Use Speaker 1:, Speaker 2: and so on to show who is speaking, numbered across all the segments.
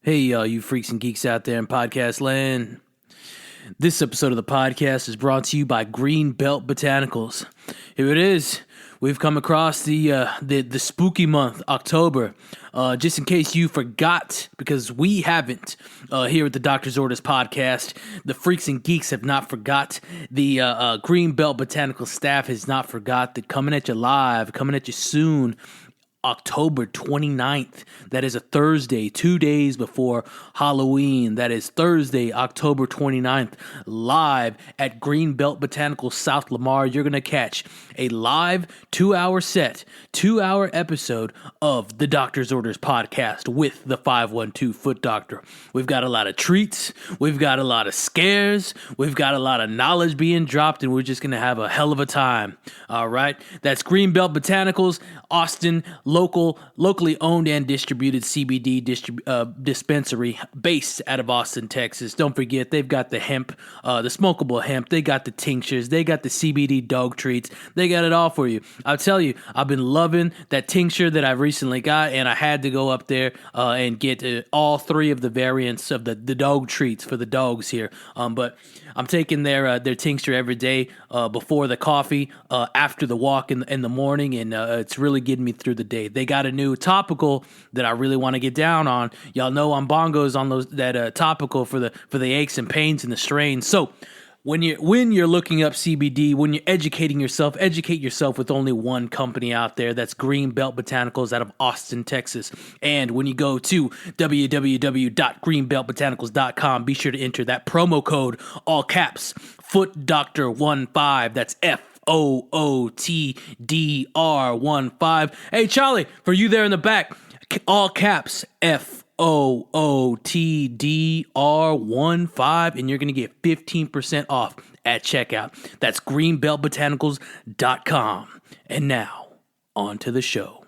Speaker 1: Hey, you freaks and geeks out there in podcast land. This episode of the podcast is brought to you by Green Belt Botanicals. Here it is. We've come across the spooky month, October. Just in case you forgot, because we haven't here at the Doctor's Orders podcast, the Freaks and Geeks have not forgot. The Green Belt Botanical staff has not forgot that coming at you live, coming at you soon, October 29th. That is a Thursday, 2 days before Halloween. That is Thursday, October 29th, live at Greenbelt Botanical South Lamar. You're going to catch a live 2-hour set, 2-hour episode of the Doctor's Orders podcast with the 512 Foot Doctor. We've got a lot of treats. We've got a lot of scares. We've got a lot of knowledge being dropped, and we're just going to have a hell of a time. All right. That's Greenbelt Botanicals, Austin, locally owned and distributed CBD dispensary based out of Austin, Texas. Don't forget, they've got the hemp, the smokable hemp. They got the tinctures. They got the CBD dog treats. They got it all for you. I'll tell you, I've been loving that tincture that I recently got, and I had to go up there and get all three of the variants of the dog treats for the dogs here. But I'm taking their tincture every day before the coffee, after the walk in the morning, and it's really getting me through the day. They got a new topical that I really want to get down on. Y'all know I'm bongos on that topical for the aches and pains and the strains. So when you're looking up CBD, when you're educating yourself, educate yourself with only one company out there. That's Greenbelt Botanicals out of Austin, Texas. And when you go to www.greenbeltbotanicals.com, be sure to enter that promo code, all caps, FootDoctor15. That's FOOTDR15. Hey, Charlie, for you there in the back, all caps, FOOTDR15, and you're going to get 15% off at checkout. That's greenbeltbotanicals.com. And now, on to the show.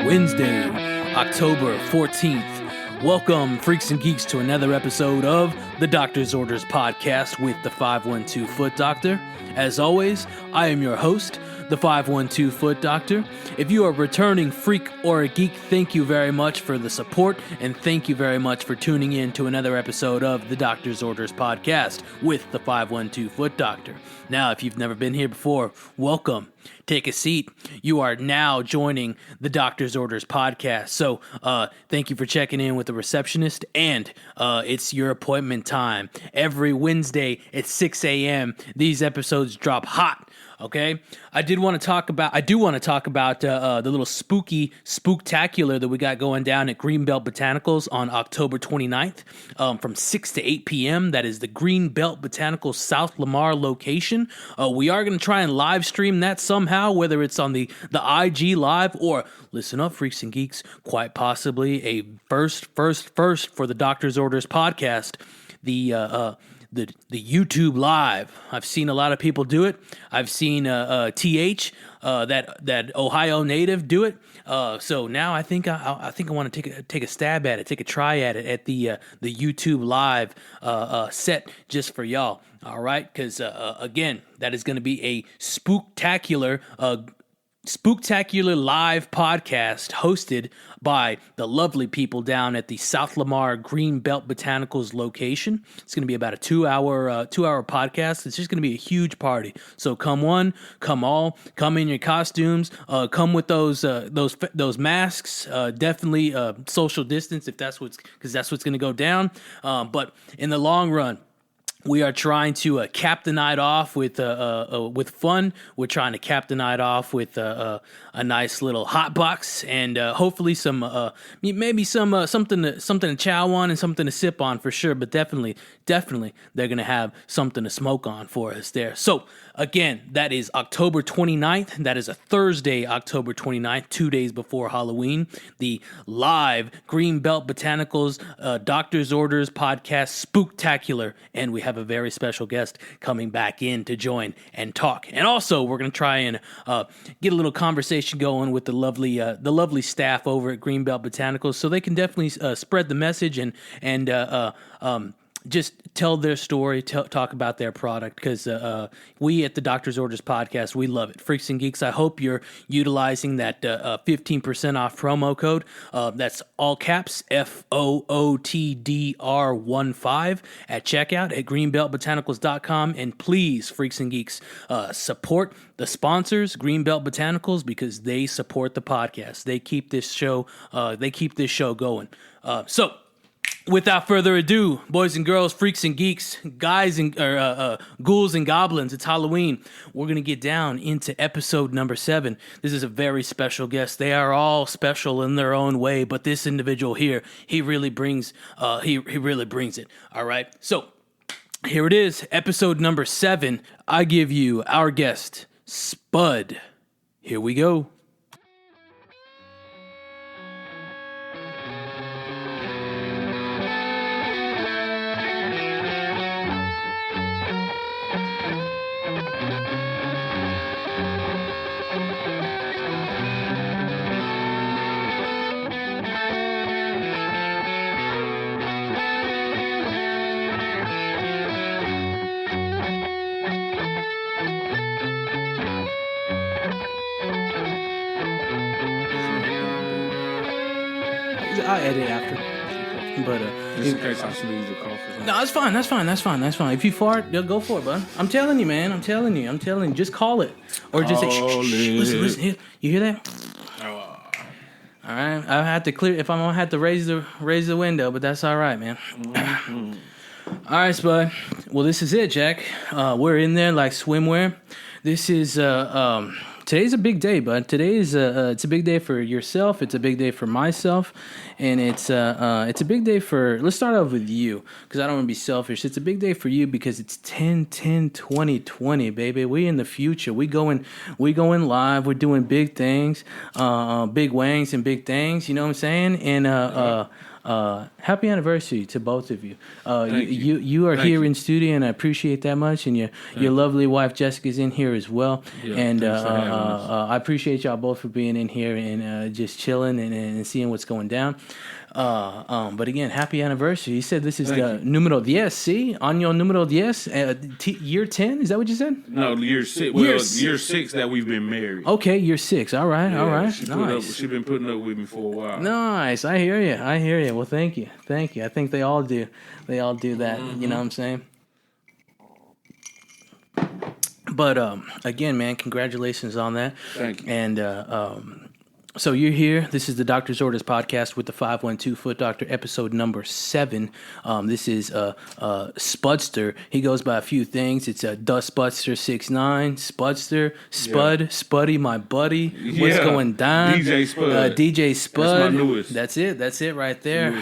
Speaker 1: Wednesday, October 14th. Welcome, Freaks and Geeks, to another episode of the Doctor's Orders podcast with the 512 Foot Doctor. As always, I am your host, the 512 Foot Doctor. If you are a returning freak or a geek, thank you very much for the support, and thank you very much for tuning in to another episode of the Doctor's Orders podcast with the 512 Foot Doctor. Now, if you've never been here before, welcome. Take a seat. You are now joining the Doctor's Orders podcast. So thank you for checking in with the receptionist, and it's your appointment time. Every Wednesday at 6 a.m., these episodes drop hot. Okay, I do want to talk about the little spooktacular that we got going down at Greenbelt Botanicals on October 29th from 6 to 8 p.m. That is the Greenbelt Botanicals South Lamar location. We are going to try and live stream that somehow, whether it's on the IG live or, listen up, Freaks and Geeks, quite possibly a first for the Doctor's Orders podcast, the YouTube live. I've seen a lot of people do it. I've seen TH, that Ohio native, do it. So now I think I want to take a stab at it, take a try at it at the YouTube live set just for y'all. All right, because again, that is going to be a spooktacular live podcast hosted by the lovely people down at the South Lamar Greenbelt Botanicals location. It's going to be about a 2-hour podcast. It's just going to be a huge party. So come one, come all, come in your costumes, come with those masks. Definitely social distance because that's what's going to go down. But in the long run, we are trying to cap the night off with fun. We're trying to cap the night off with a nice little hot box and hopefully some something to chow on and something to sip on for sure. But definitely they're gonna have something to smoke on for us there. So again, that is October 29th. That is a Thursday, October 29th, 2 days before Halloween. The live Greenbelt Botanicals Doctor's Orders podcast Spooktacular. And we have a very special guest coming back in to join and talk. And also, we're going to try and get a little conversation going with the lovely staff over at Greenbelt Botanicals, so they can definitely spread the message and just tell their story, talk about their product, because we at the Doctor's Orders podcast, we love it. Freaks and Geeks, I hope you're utilizing that 15% off promo code. That's all caps, FOOTDR15 at checkout at greenbeltbotanicals.com. And please, Freaks and Geeks, support the sponsors, Greenbelt Botanicals, because they support the podcast. They keep this show going. So, without further ado, boys and girls, freaks and geeks, guys and ghouls and goblins, it's Halloween. We're going to get down into episode number 7. This is a very special guest. They are all special in their own way, but this individual here, he really brings it. All right. So, here it is, episode number 7. I give you our guest, Spud. Here we go. I'll edit after. But
Speaker 2: just in case I sneeze or cough or something.
Speaker 1: No, that's fine. If you fart, go for it, bud. I'm telling you, man. I'm telling you. Just call it. Or just say, shh. Listen. You hear that? All right. I have to clear if I'm gonna have to raise the window, but that's all right, man. Mm-hmm. All right, Spud. Well, this is it, Jack. We're in there like swimwear. This is today's a big day, bud. Today is it's a big day for yourself. It's a big day for myself, and it's a big day for. Let's start off with you, because I don't want to be selfish. It's a big day for you because it's 10/10/2020, baby. We in the future. We going live. We're doing big things, big wangs and big things. You know what I'm saying? And happy anniversary to both of you. You are here in studio, and I appreciate that much. And your lovely wife Jessica's in here as well. Yeah, and I appreciate y'all both for being in here and just chilling and seeing what's going down. But again, happy anniversary. You said this is the numero 10, see? Año numero 10, year 10? Is that what you said?
Speaker 2: No, year 6. Well, year 6 that we've been married.
Speaker 1: Okay, year 6. All right, all right.
Speaker 2: Nice. She's been putting up with me for a while.
Speaker 1: Nice. I hear you. Well, thank you. I think they all do. They all do that. Mm-hmm. You know what I'm saying? But again, man, congratulations on that.
Speaker 2: Thank you.
Speaker 1: And so you're here. This is the Doctor's Orders podcast with the 512 Foot Doctor, episode number 7. This is Spudster. He goes by a few things. It's Spudster 69, Spudster, Spud, Spuddy, my buddy. What's going down?
Speaker 2: DJ Spud.
Speaker 1: DJ Spud.
Speaker 2: That's my newest.
Speaker 1: That's it right there.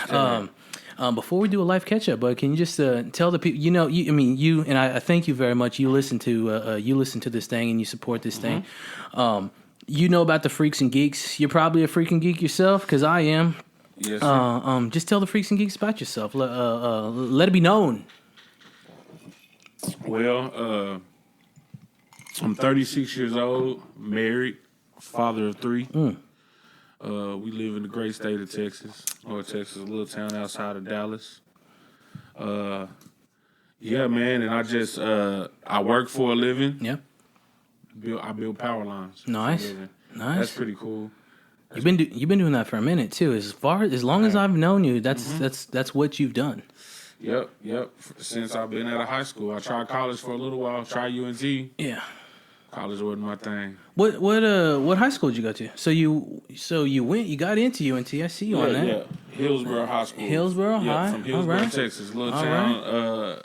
Speaker 1: Before we do a live catch up, bud, can you just tell the people? You know, you and I thank you very much. You listen to this thing and you support this thing. You know about the Freaks and Geeks. You're probably a freaking geek yourself, because I am.
Speaker 2: Yes. Sir.
Speaker 1: Just tell the Freaks and Geeks about yourself. Let it be known.
Speaker 2: Well, I'm 36 years old, married, father of 3. We live in the great state of Texas, North Texas, a little town outside of Dallas. Yeah, man, and I just I work for a living.
Speaker 1: Yeah.
Speaker 2: I build power lines.
Speaker 1: Nice.
Speaker 2: That's pretty cool.
Speaker 1: You've been doing that for a minute too. As long as I've known you, that's what you've done.
Speaker 2: Yep. Since I've been out of high school, I tried college for a little while. Tried UNT.
Speaker 1: Yeah.
Speaker 2: College wasn't my thing.
Speaker 1: What high school did you go to? So you got into UNT. I see you on that.
Speaker 2: Yeah. Hillsborough High School.
Speaker 1: Hillsborough High.
Speaker 2: From Hillsborough, Texas, little town.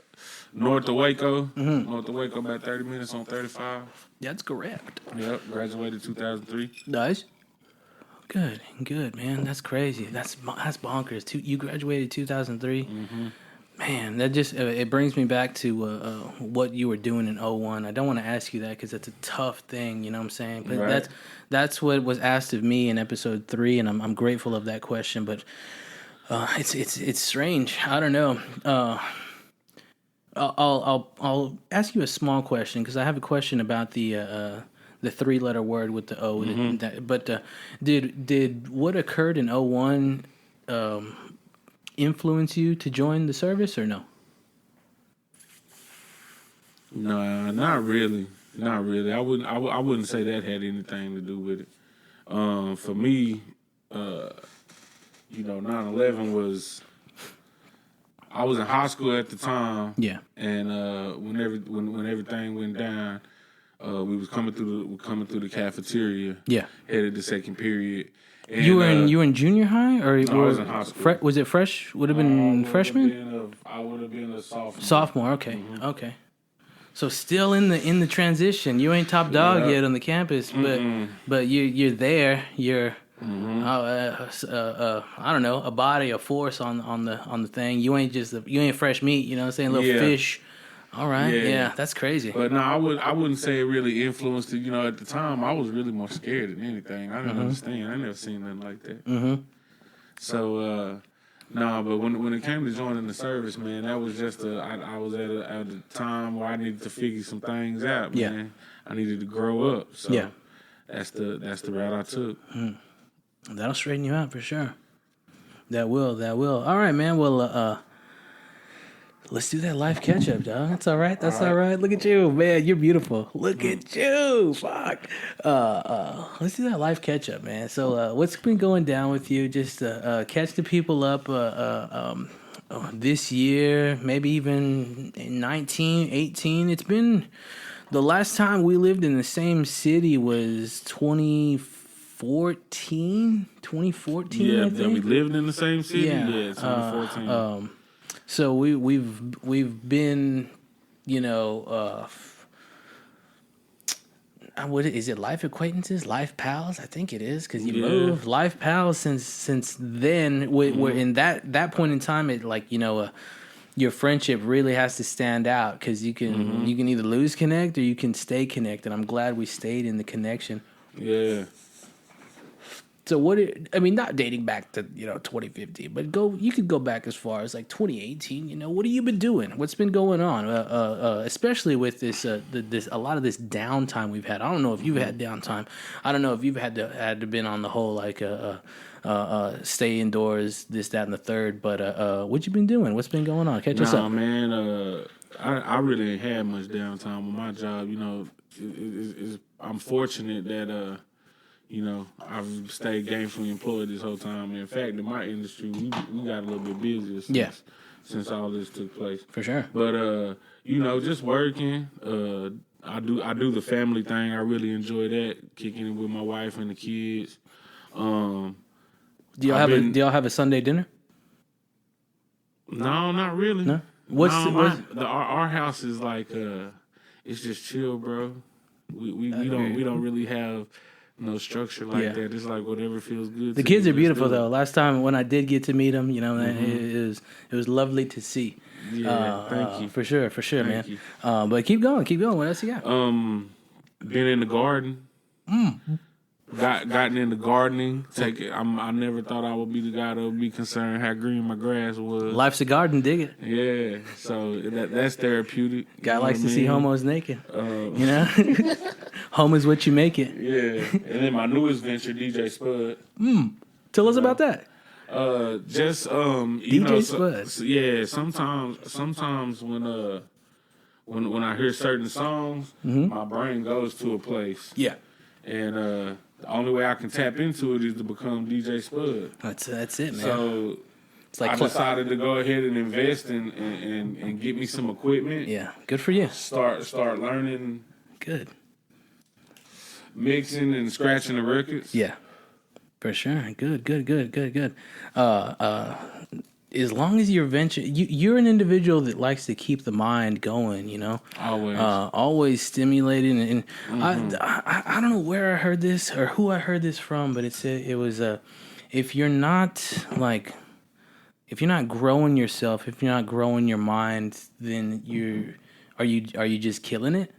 Speaker 2: North of Waco. North of Waco, about 30 minutes on 35.
Speaker 1: That's correct.
Speaker 2: Yep, graduated 2003.
Speaker 1: Nice. Good, man. That's crazy. That's bonkers. You graduated 2003. Man, that just it brings me back to what you were doing in '01. I don't want to ask you that because that's a tough thing, you know what I'm saying? But
Speaker 2: Right.
Speaker 1: that's what was asked of me in episode 3, and I'm grateful of that question. But it's strange. I don't know. I'll ask you a small question because I have a question about the 3-letter word with the O. But did what occurred in '01 influence you to join the service or no?
Speaker 2: No, not really. Not really. I wouldn't say that had anything to do with it. For me, 9/11 was. I was in high school at the time.
Speaker 1: Yeah.
Speaker 2: And when everything went down, we was coming through the cafeteria.
Speaker 1: Yeah.
Speaker 2: Headed to second period. And,
Speaker 1: You were in junior high or
Speaker 2: no, I was in high school.
Speaker 1: Was it fresh? Would have been freshman?
Speaker 2: I would have been a sophomore.
Speaker 1: Sophomore. Okay. Mm-hmm. Okay. So still in the transition. You ain't top dog yet on the campus, but you're there. You're I don't know, a body, a force on the thing. You ain't fresh meat. You know what I'm saying? Little fish. All right. Yeah, that's crazy.
Speaker 2: But no, I wouldn't say it really influenced it. At the time I was really more scared than anything. I didn't understand. I never seen nothing like that. Mm-hmm. So. But when it came to joining the service, man, that was just I was at a time where I needed to figure some things out, man. Yeah. I needed to grow up. So that's the route I took.
Speaker 1: That'll straighten you out for sure. That will. All right, man. Well, let's do that live catch up, dog. That's all right. All right. Look at you, man. You're beautiful. Look at you. Fuck. Let's do that live catch up, man. So, what's been going down with you? Just catch the people up this year, maybe even 19, 18. It's been the last time we lived in the same city was 2014.
Speaker 2: Yeah,
Speaker 1: I think.
Speaker 2: that we lived in the same city. Yeah, 2014.
Speaker 1: So we've been, what is it? Life acquaintances, life pals. I think it is because you moved life pals since then. We're in that point in time. It your friendship really has to stand out because you can either lose connect or you can stay connected. I'm glad we stayed in the connection.
Speaker 2: Yeah.
Speaker 1: So not dating back to 2015, but you could go back as far as like 2018. What have you been doing? What's been going on? Especially with this a lot of this downtime we've had. I don't know if you've had downtime. I don't know if you've had to been on the whole like stay indoors, this, that, and the third. But what you been doing? What's been going on? Catch us up,
Speaker 2: man. I really ain't had much downtime with my job. I'm fortunate that. I've stayed gainfully employed this whole time. In fact, in my industry, we got a little bit busier since all this took place.
Speaker 1: For sure.
Speaker 2: But just working. I do the family thing. I really enjoy that, kicking it with my wife and the kids.
Speaker 1: Do y'all have a Sunday dinner?
Speaker 2: No, not really.
Speaker 1: No.
Speaker 2: Our house is like it's just chill, bro. We don't really have no structure like that. It's like whatever feels good.
Speaker 1: The kids are beautiful though. Last time when I did get to meet them, it was lovely to see.
Speaker 2: Yeah, thank you.
Speaker 1: For sure,
Speaker 2: thank
Speaker 1: man.
Speaker 2: You.
Speaker 1: But keep going. What else you got?
Speaker 2: Been in the garden. Gotten into gardening. I never thought I would be the guy that would be concerned how green my grass was.
Speaker 1: Life's a garden, dig it.
Speaker 2: Yeah, so that's therapeutic.
Speaker 1: Guy likes to see homos naked. Home is what you make it.
Speaker 2: Yeah, and then my newest venture, DJ Spud.
Speaker 1: Tell us about that.
Speaker 2: DJ
Speaker 1: Spud.
Speaker 2: Yeah, sometimes when I hear certain songs, my brain goes to a place.
Speaker 1: Yeah.
Speaker 2: And the only way I can tap into it is to become DJ Spud.
Speaker 1: That's it, man.
Speaker 2: So it's like I decided to go ahead and invest and get me some equipment.
Speaker 1: Yeah, good for you.
Speaker 2: Start learning.
Speaker 1: Good.
Speaker 2: Mixing and scratching the records.
Speaker 1: Yeah, for sure. Good. As long as you're you're an individual that likes to keep the mind going, always stimulating. And I don't know where I heard this or who I heard this from, but it said it was if you're not like if you're not growing yourself, if you're not growing your mind, then are you just killing it?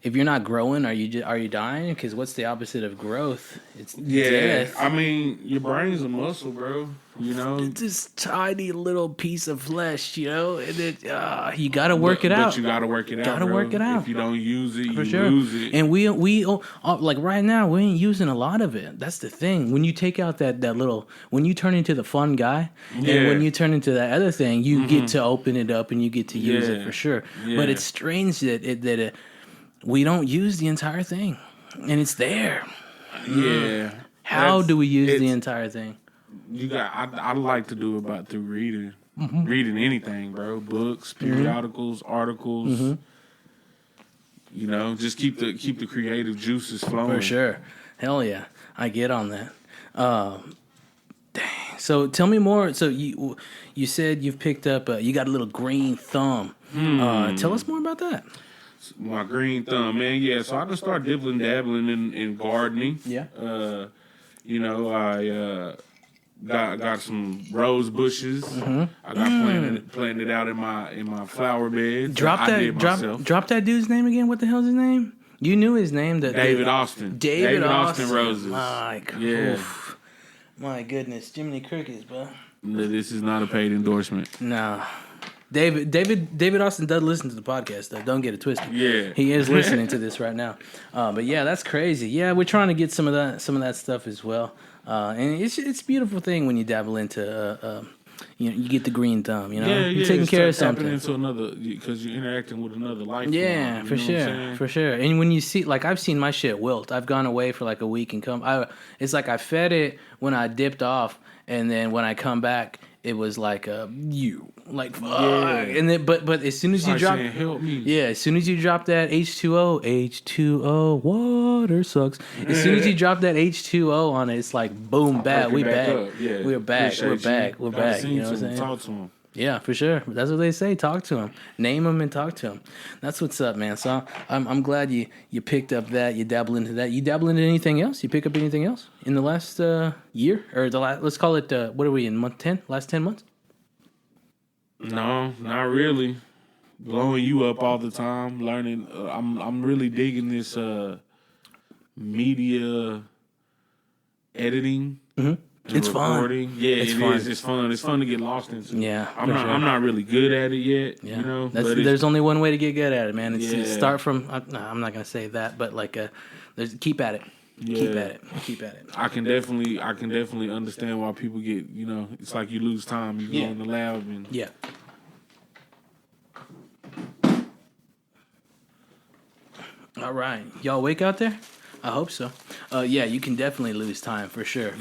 Speaker 1: If you're not growing, are you dying? Because what's the opposite of growth? It's death.
Speaker 2: I mean, your brain's a muscle, bro. You know,
Speaker 1: It's this tiny little piece of flesh, and it, you got to work it out.
Speaker 2: But you got to work it out.
Speaker 1: Got to work it out.
Speaker 2: If you don't use it,
Speaker 1: For
Speaker 2: you
Speaker 1: sure.
Speaker 2: lose it.
Speaker 1: And we like right now we ain't using a lot of it. That's the thing. When you take out that little, when you turn into the fun guy, and when you turn into that other thing, you get to open it up and you get to use it for sure.
Speaker 2: Yeah.
Speaker 1: But it's strange that we don't use the entire thing, and it's there.
Speaker 2: Yeah.
Speaker 1: How do we use the entire thing?
Speaker 2: I like to do it through reading. Reading anything, bro. Books, periodicals, articles. You know, just keep the creative juices flowing.
Speaker 1: For sure. Hell yeah. I get on that. Dang. So tell me more. So you said you've picked up, you got a little green thumb. Tell us more about that.
Speaker 2: My green thumb, man. Yeah, so I just started dabbling in gardening.
Speaker 1: Yeah.
Speaker 2: You know, I got some rose bushes. I got planted out in my flower beds.
Speaker 1: Drop that dude's name again. What the hell's his name? You knew his name.
Speaker 2: David Austin.
Speaker 1: David Austin
Speaker 2: Roses.
Speaker 1: My goodness, Jiminy Crickets, bro.
Speaker 2: This is not a paid endorsement.
Speaker 1: No. David Austin does listen to the podcast, though. Don't get it twisted.
Speaker 2: Yeah,
Speaker 1: he is listening to this right now. But yeah, that's crazy. Yeah, we're trying to get some of that stuff as well. And it's a beautiful thing when you dabble into you get the green thumb. You know, you're taking care of something.
Speaker 2: Into another because you're interacting with another life.
Speaker 1: Yeah, for sure. And when you see, like, I've seen my shit wilt. I've gone away for like a week and it's like I fed it when I dipped off, and then when I come back, it was like fuck. And then but as soon as you drop,
Speaker 2: help me.
Speaker 1: Yeah, as soon as you drop that H2O, water sucks. As soon as you drop that H2O on it, it's like boom, back. We back.
Speaker 2: Yeah.
Speaker 1: We're back. We're back. We're back. You know what I'm saying?
Speaker 2: Talk to him.
Speaker 1: Yeah, for sure. That's what they say. Talk to him. Name him and talk to him. That's what's up, man. So I'm glad you picked up that. You dabble into that. You dabble into anything else? You pick up anything else in the last year or let's call it what are we in, month 10? Last 10 months?
Speaker 2: No, not really. Blowing you up all the time. Learning. I'm really digging this media editing.
Speaker 1: It's
Speaker 2: recording.
Speaker 1: fun.
Speaker 2: Yeah,
Speaker 1: it's
Speaker 2: it
Speaker 1: fun.
Speaker 2: is. It's fun. It's fun to get lost into.
Speaker 1: Yeah,
Speaker 2: I'm not really good at it yet.
Speaker 1: Yeah.
Speaker 2: You know,
Speaker 1: there's only one way to get good at it, man. It's to start from. I'm not gonna say that, but like, keep at it.
Speaker 2: Yeah.
Speaker 1: Keep at it.
Speaker 2: I can definitely understand why people get. You know, it's like you lose time. You go in the lab and
Speaker 1: yeah. All right, y'all awake out there? I hope so. Yeah, you can definitely lose time for sure.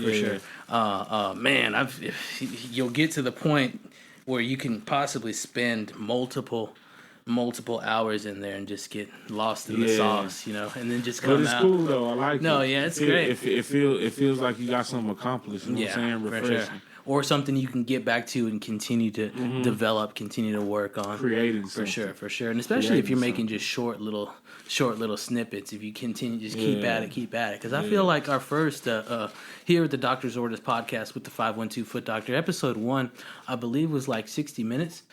Speaker 1: Man, you'll get to the point where you can possibly spend multiple hours in there and just get lost in the sauce, and then just come out.
Speaker 2: But it's cool though. I like it.
Speaker 1: No, yeah, it's great.
Speaker 2: It feels like you got something accomplished. You know what I'm saying? Refreshing.
Speaker 1: For sure. Or something you can get back to and continue to develop, continue to work on.
Speaker 2: Creating
Speaker 1: for sure. And especially if you're making just short little snippets, if you continue, just keep at it. Because I feel like our first, here at the Doctor's Orders podcast with the 512 Foot Doctor, episode 1, I believe was like 60 minutes.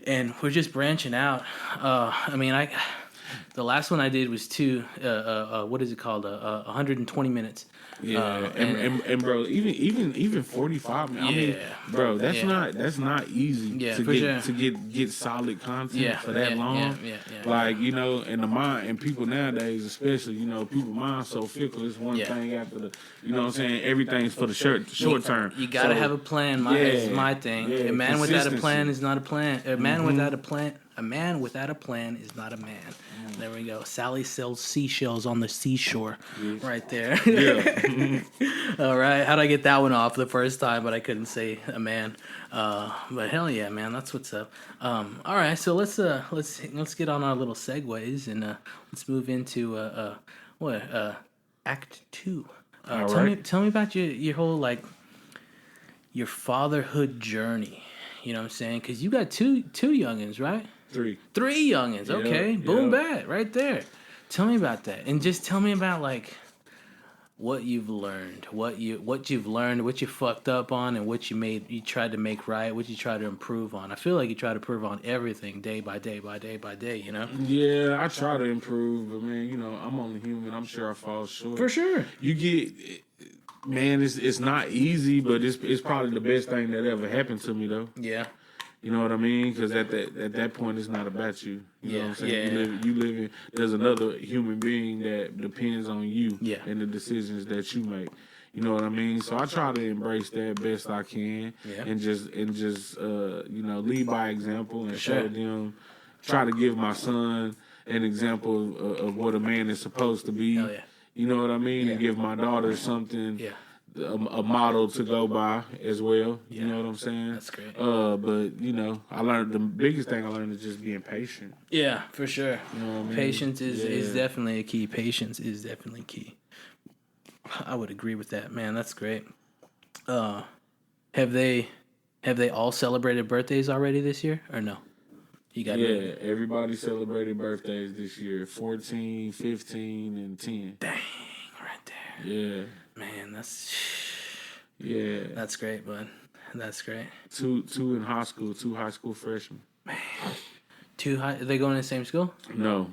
Speaker 1: And we're just branching out. The last one I did was what is it called? 120 minutes.
Speaker 2: Yeah, and bro, even 45 minutes. I mean, bro, that's not easy to get solid content for that long. Yeah. Like, and the mind and people nowadays, especially, people mind so fickle. It's one thing after the, what I'm saying? Everything's for the short term.
Speaker 1: You gotta have a plan. Is my thing. A man without a plan is not a plan. A man without a plan is not a man. There we go. Sally sells seashells on the seashore. Right there. Yeah. All right. How'd I get that one off the first time, but I couldn't say a man. But hell yeah, man. That's what's up. All right. So let's get on our little segues and let's move into Act 2. Tell me about your whole your fatherhood journey. You know what I'm saying? Because you got two youngins, right? Three youngins. Okay. Boom, bat right there. Tell me about that. And just tell me about what you've learned, what you've learned, what you fucked up on, and what you tried to make right, what you try to improve on. I feel like you try to improve on everything day by day by day by day. You know?
Speaker 2: Yeah, I try to improve, but man, I'm only human. I'm sure I fall short.
Speaker 1: For sure.
Speaker 2: You get, man, it's not easy, but it's probably the best thing that ever happened to me though.
Speaker 1: Yeah.
Speaker 2: You know what I mean? Because at that point, it's not about you. You know what I'm saying?
Speaker 1: Yeah.
Speaker 2: You live in. There's another human being that depends on you and the decisions that you make. You know what I mean? So I try to embrace that best I can, and just lead by example and show them. Try to give my son an example of what a man is supposed to be.
Speaker 1: Hell yeah.
Speaker 2: You know what I mean? And give my daughter something. Yeah. A model to go by as well. You know what I'm saying?
Speaker 1: That's great.
Speaker 2: But I learned the biggest thing I learned is just being patient.
Speaker 1: Yeah, for sure.
Speaker 2: You know what I mean?
Speaker 1: Patience is definitely a key. Patience is definitely key. I would agree with that, man. That's great. Have they all celebrated birthdays already this year or no? You got
Speaker 2: everybody celebrated birthdays this year. 14, 15, and 10.
Speaker 1: Dang, right there.
Speaker 2: Yeah.
Speaker 1: Man, that's great, bud. That's great.
Speaker 2: Two in high school, 2 high school freshmen.
Speaker 1: Man, are they going to the same school?
Speaker 2: No.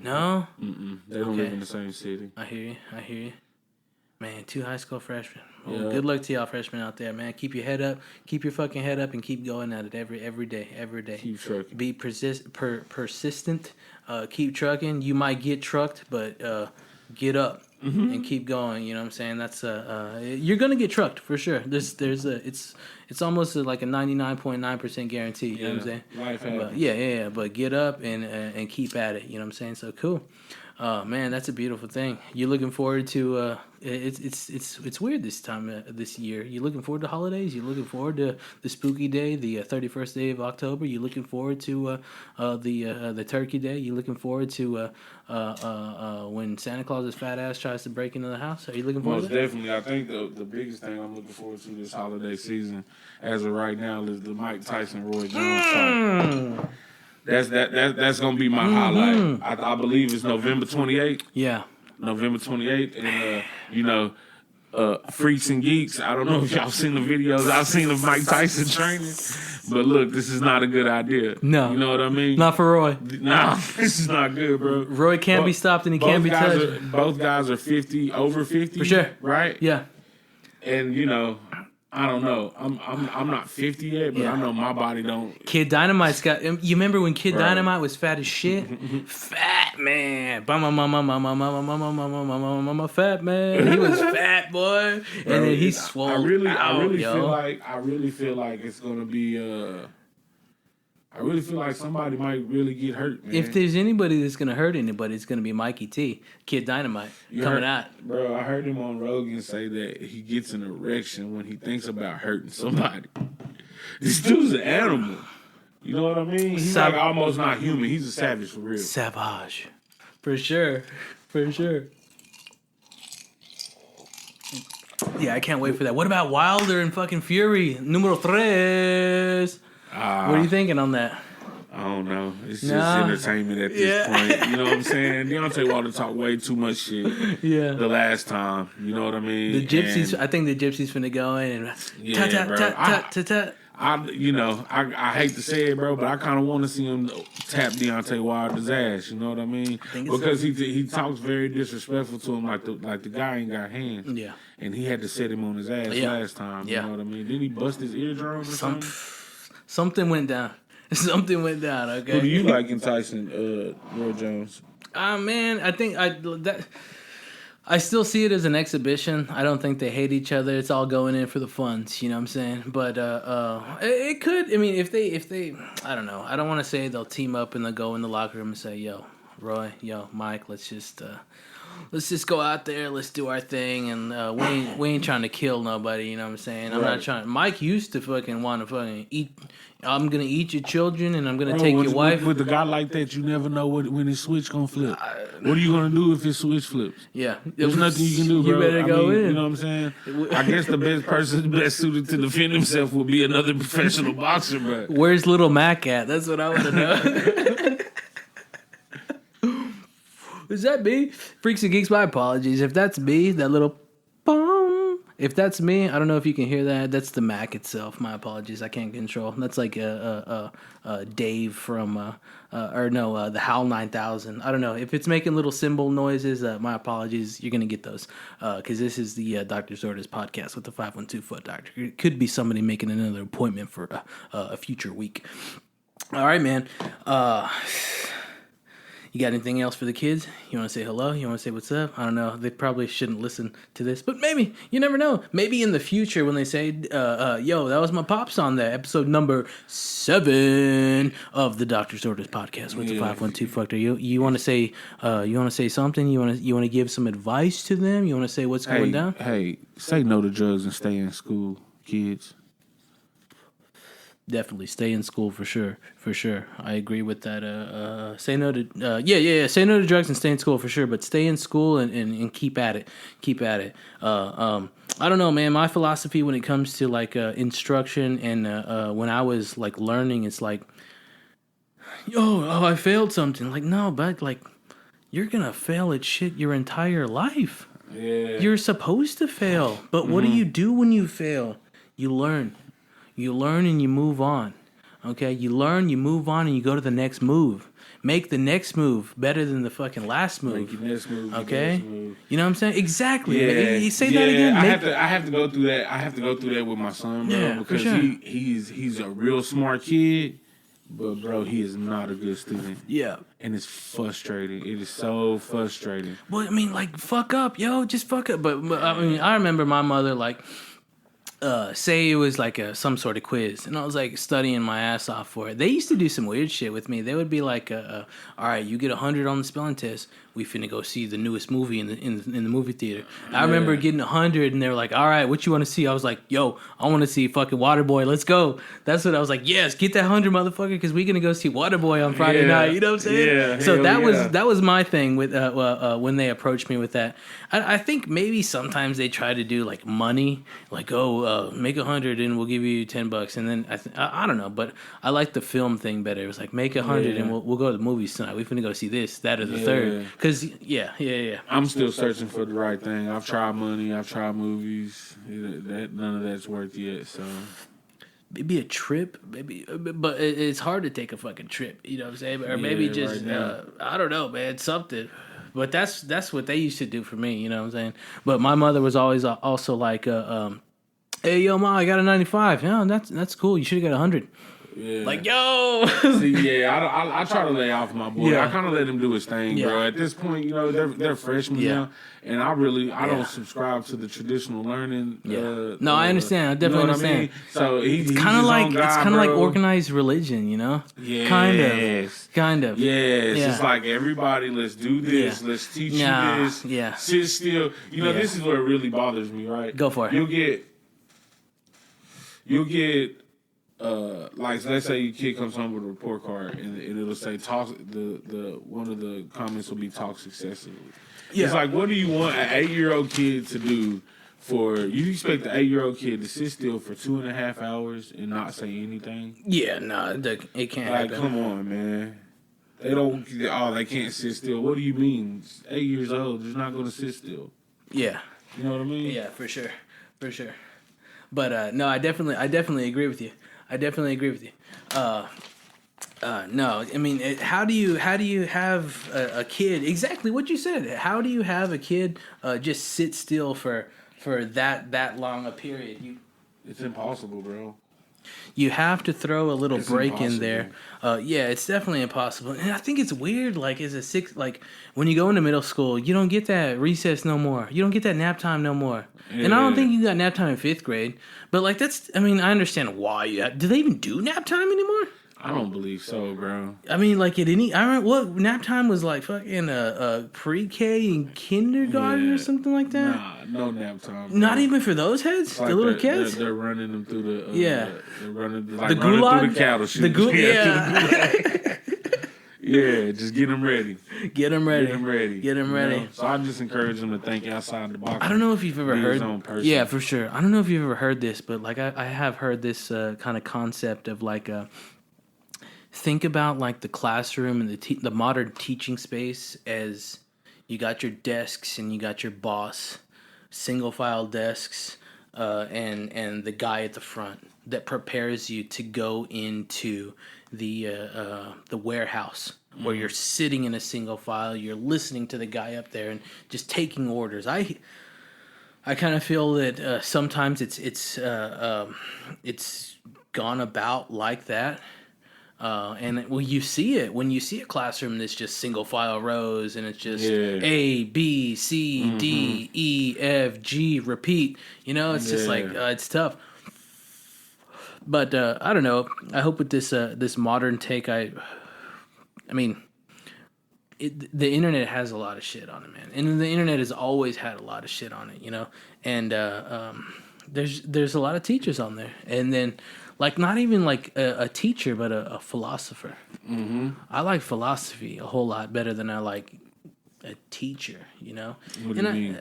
Speaker 1: Mm-mm.
Speaker 2: They don't live in the same city.
Speaker 1: I hear you. Man, 2 high school freshmen. Well, good luck to y'all freshmen out there, man. Keep your head up. Keep your fucking head up and keep going at it every day.
Speaker 2: Keep trucking.
Speaker 1: Be persistent. Keep trucking. You might get trucked, but get up. And keep going. You know what I'm saying? That's you're gonna get trucked for sure. It's almost like a 99.9% guarantee. You know what I'm saying?
Speaker 2: Life happens.
Speaker 1: But but get up and keep at it. You know what I'm saying? So cool. Man, that's a beautiful thing. You're looking forward to it's weird this time this year. You're looking forward to holidays. You're looking forward to the spooky day, the 31st day of October. You're looking forward to the turkey day. You're looking forward to when Santa Claus's fat ass tries to break into the house. Are you looking forward
Speaker 2: to that? Most definitely. I think the biggest thing I'm looking forward to this holiday season, as of right now, is the Mike Tyson Roy Jones fight. That's gonna be my highlight. I believe it's November 28th.
Speaker 1: Yeah,
Speaker 2: November 28th, and Freaks and Geeks. I don't know if y'all seen the videos I've seen of Mike Tyson training, but look, this is not a good idea.
Speaker 1: No,
Speaker 2: you know what I mean.
Speaker 1: Not for Roy.
Speaker 2: Nah, this is not good, bro.
Speaker 1: Roy can't be stopped and he can't be touched.
Speaker 2: Both guys are 50, over 50,
Speaker 1: for sure,
Speaker 2: right?
Speaker 1: Yeah,
Speaker 2: and I don't know. I'm not 50 yet, but I know my body don't.
Speaker 1: Kid Dynamite's got. You remember when Kid Dynamite was fat as shit? Fat man, fat man. He was fat, boy, and then he swole.
Speaker 2: I really feel like it's gonna be. I really feel like somebody might really get hurt, man.
Speaker 1: If there's anybody that's gonna hurt anybody, it's gonna be Mikey T, Kid Dynamite, coming out.
Speaker 2: Bro, I heard him on Rogan say that he gets an erection when he thinks about hurting somebody. This dude's an animal. You know what I mean? He's like almost not human. He's a savage for real.
Speaker 1: Savage. For sure. Yeah, I can't wait for that. What about Wilder and fucking Fury? Numero 3. What are you thinking on that?
Speaker 2: I don't know. It's just entertainment at this point. You know what I'm saying? Deontay Wilder talked way too much shit the last time. You know what I mean?
Speaker 1: The Gypsies, I think the Gypsies finna go in and
Speaker 2: I hate to say it, bro, but I kind of want to see him tap Deontay Wilder's ass. You know what I mean? Because he talks very disrespectful to him, like the guy ain't got hands.
Speaker 1: Yeah.
Speaker 2: And he had to set him on his ass last time. You know what I mean? Didn't he bust his eardrum or something?
Speaker 1: Something went down. Okay.
Speaker 2: Who do you like in Tyson, Roy Jones?
Speaker 1: Man, I think I still see it as an exhibition. I don't think they hate each other. It's all going in for the funds, you know what I'm saying? But it could. I mean, if they, I don't know. I don't want to say they'll team up and they'll go in the locker room and say, "Yo, Roy, yo, Mike, let's just go out there, let's do our thing, and we ain't trying to kill nobody, you know what I'm saying? I'm not trying. Mike used to fucking want to fucking eat. I'm gonna eat your children, and I'm gonna take your wife.
Speaker 2: With a guy like that, you never know when his switch gonna flip. What are you gonna do if his switch flips?
Speaker 1: Yeah,
Speaker 2: there's nothing you can do, bro.
Speaker 1: You better go in.
Speaker 2: You know what I'm saying? I guess the best person best suited to defend himself will be another professional boxer, bro.
Speaker 1: Where's Little Mac at? That's what I want to know. Is that me? Freaks and Geeks, my apologies. If that's me, that little... If that's me, I don't know if you can hear that. That's the Mac itself. My apologies. I can't control. That's like Dave from the HAL 9000. I don't know if it's making little cymbal noises. My apologies. You're gonna get those because this is the Doctor's Orders podcast with the 512 Foot Doctor. It could be somebody making another appointment for a future week. All right, man. You got anything else for the kids? You want to say hello? You want to say what's up? I don't know. They probably shouldn't listen to this, but maybe. You never know. Maybe in the future when they say, yo, that was my pops on that episode number 7 of the Doctor's Orders podcast with the 512 Factor. You want to say something? You want to give some advice to them? You want to say what's going down?
Speaker 2: Hey, say no to drugs and stay in school, kids.
Speaker 1: Definitely stay in school for sure. I agree with that. Say no to say no to drugs and stay in school for sure. But stay in school and keep at it. I don't know, man. My philosophy when it comes to like instruction and when I was like learning, it's like, I failed something. Like no, but like you're gonna fail at shit your entire life.
Speaker 2: Yeah,
Speaker 1: you're supposed to fail. But what do you do when you fail? You learn. You learn and you move on. Okay? You learn, you move on, and you go to the next move. Make the next move better than the fucking last move.
Speaker 2: Make your next move.
Speaker 1: Okay?
Speaker 2: Next move.
Speaker 1: You know what I'm saying? Exactly.
Speaker 2: Yeah.
Speaker 1: You say that again.
Speaker 2: I have to go through that. I have to go through that with my son, bro, because he's a real smart kid, but bro, he is not a good student.
Speaker 1: Yeah.
Speaker 2: And it's frustrating. It is so frustrating.
Speaker 1: Well, I mean, like, fuck up, yo. Just fuck up. But I mean, I remember my mother, like, say it was like some sort of quiz, and I was like studying my ass off for it. They used to do some weird shit with me. They would be like, "All right, you get 100 on the spelling test. We finna go see the newest movie in the movie theater." I remember getting 100, and they were like, "All right, what you want to see?" I was like, "Yo, I want to see fucking Waterboy. Let's go." That's what I was like. Yes, get that 100, motherfucker, because we gonna go see Waterboy on Friday night. You know what I'm saying?
Speaker 2: Yeah.
Speaker 1: So that was my thing with when they approached me with that. I think maybe sometimes they try to do like money, like make 100 and we'll give you $10, and then I don't know, but I like the film thing better. It was like make 100 and we'll go to the movies tonight. We finna go see this, that, or the third. Cause
Speaker 2: I'm still searching for the right thing. I've tried money. I've tried movies. None of that's worked yet. So
Speaker 1: maybe a trip, maybe, but it's hard to take a fucking trip. You know what I'm saying? Or maybe just I don't know, man, something. But that's what they used to do for me. You know what I'm saying? But my mother was always also like, "Hey, yo, ma, I got a 95. Yeah, that's cool. You should have got 100."
Speaker 2: Yeah.
Speaker 1: Like, yo.
Speaker 2: See, I try to lay off my boy. I kind of let him do his thing, bro. At this point, you know, they're freshmen now, and I don't subscribe to the traditional learning.
Speaker 1: No, I understand. I definitely understand. I mean?
Speaker 2: So he's
Speaker 1: kind of like organized religion, you know?
Speaker 2: Yeah,
Speaker 1: kind of.
Speaker 2: Yeah, it's just like everybody. Let's do this. Let's teach you this.
Speaker 1: Yeah,
Speaker 2: sit still. You know, this is what really bothers me. Right?
Speaker 1: Go for it.
Speaker 2: You'll get. Like let's say your kid comes home with a report card and it'll say the one of the comments will be talk successfully. Yeah. It's like, what do you want an 8-year-old kid to do? You expect the 8-year-old kid to sit still for 2.5 hours and not say anything?
Speaker 1: Yeah, no, it can't happen.
Speaker 2: Come on, man. They can't sit still. What do you mean? 8 years old, they're not going to sit still.
Speaker 1: Yeah.
Speaker 2: You know what I mean?
Speaker 1: Yeah, for sure. But no, I definitely agree with you. No, I mean, how do you have a kid? Exactly what you said. How do you have a kid just sit still for that long a period?
Speaker 2: It's impossible, bro.
Speaker 1: You have to throw a little break in there. Yeah, it's definitely impossible. And I think it's weird. Like, when you go into middle school, you don't get that recess no more. You don't get that nap time no more. Yeah. And I don't think you got nap time in 5th grade. But like, I understand why. Do they even do nap time anymore?
Speaker 2: I don't believe so, bro.
Speaker 1: I mean, like I remember what nap time was like fucking pre-K and kindergarten or something like that.
Speaker 2: Nah, no nap time. Bro.
Speaker 1: Not even for those heads,
Speaker 2: like
Speaker 1: the little kids.
Speaker 2: They're running them through the they're running like
Speaker 1: the gulag
Speaker 2: through the cattle chute.
Speaker 1: The gulag.
Speaker 2: Yeah, just get them ready.
Speaker 1: Get them ready.
Speaker 2: You know? So I just encourage them to think outside the box.
Speaker 1: I don't know if you've ever heard. Yeah, for sure. I don't know if you've ever heard this, but like I have heard this kind of concept of like think about like the classroom and the modern teaching space as you got your desks and you got your boss, single file desks, and the guy at the front that prepares you to go into the warehouse where you're sitting in a single file, you're listening to the guy up there and just taking orders. I kind of feel that sometimes it's gone about like that. And when you see it, when you see a classroom that's just single file rows and it's just A, B, C, D, E, F, G, repeat, it's just like, it's tough. But I don't know. I hope with this modern take, the internet has a lot of shit on it, man. And the internet has always had a lot of shit on it, And there's a lot of teachers on there. And then, like, not even like a teacher, but a philosopher. Mm-hmm. I like philosophy a whole lot better than I like a teacher,
Speaker 2: What do you mean?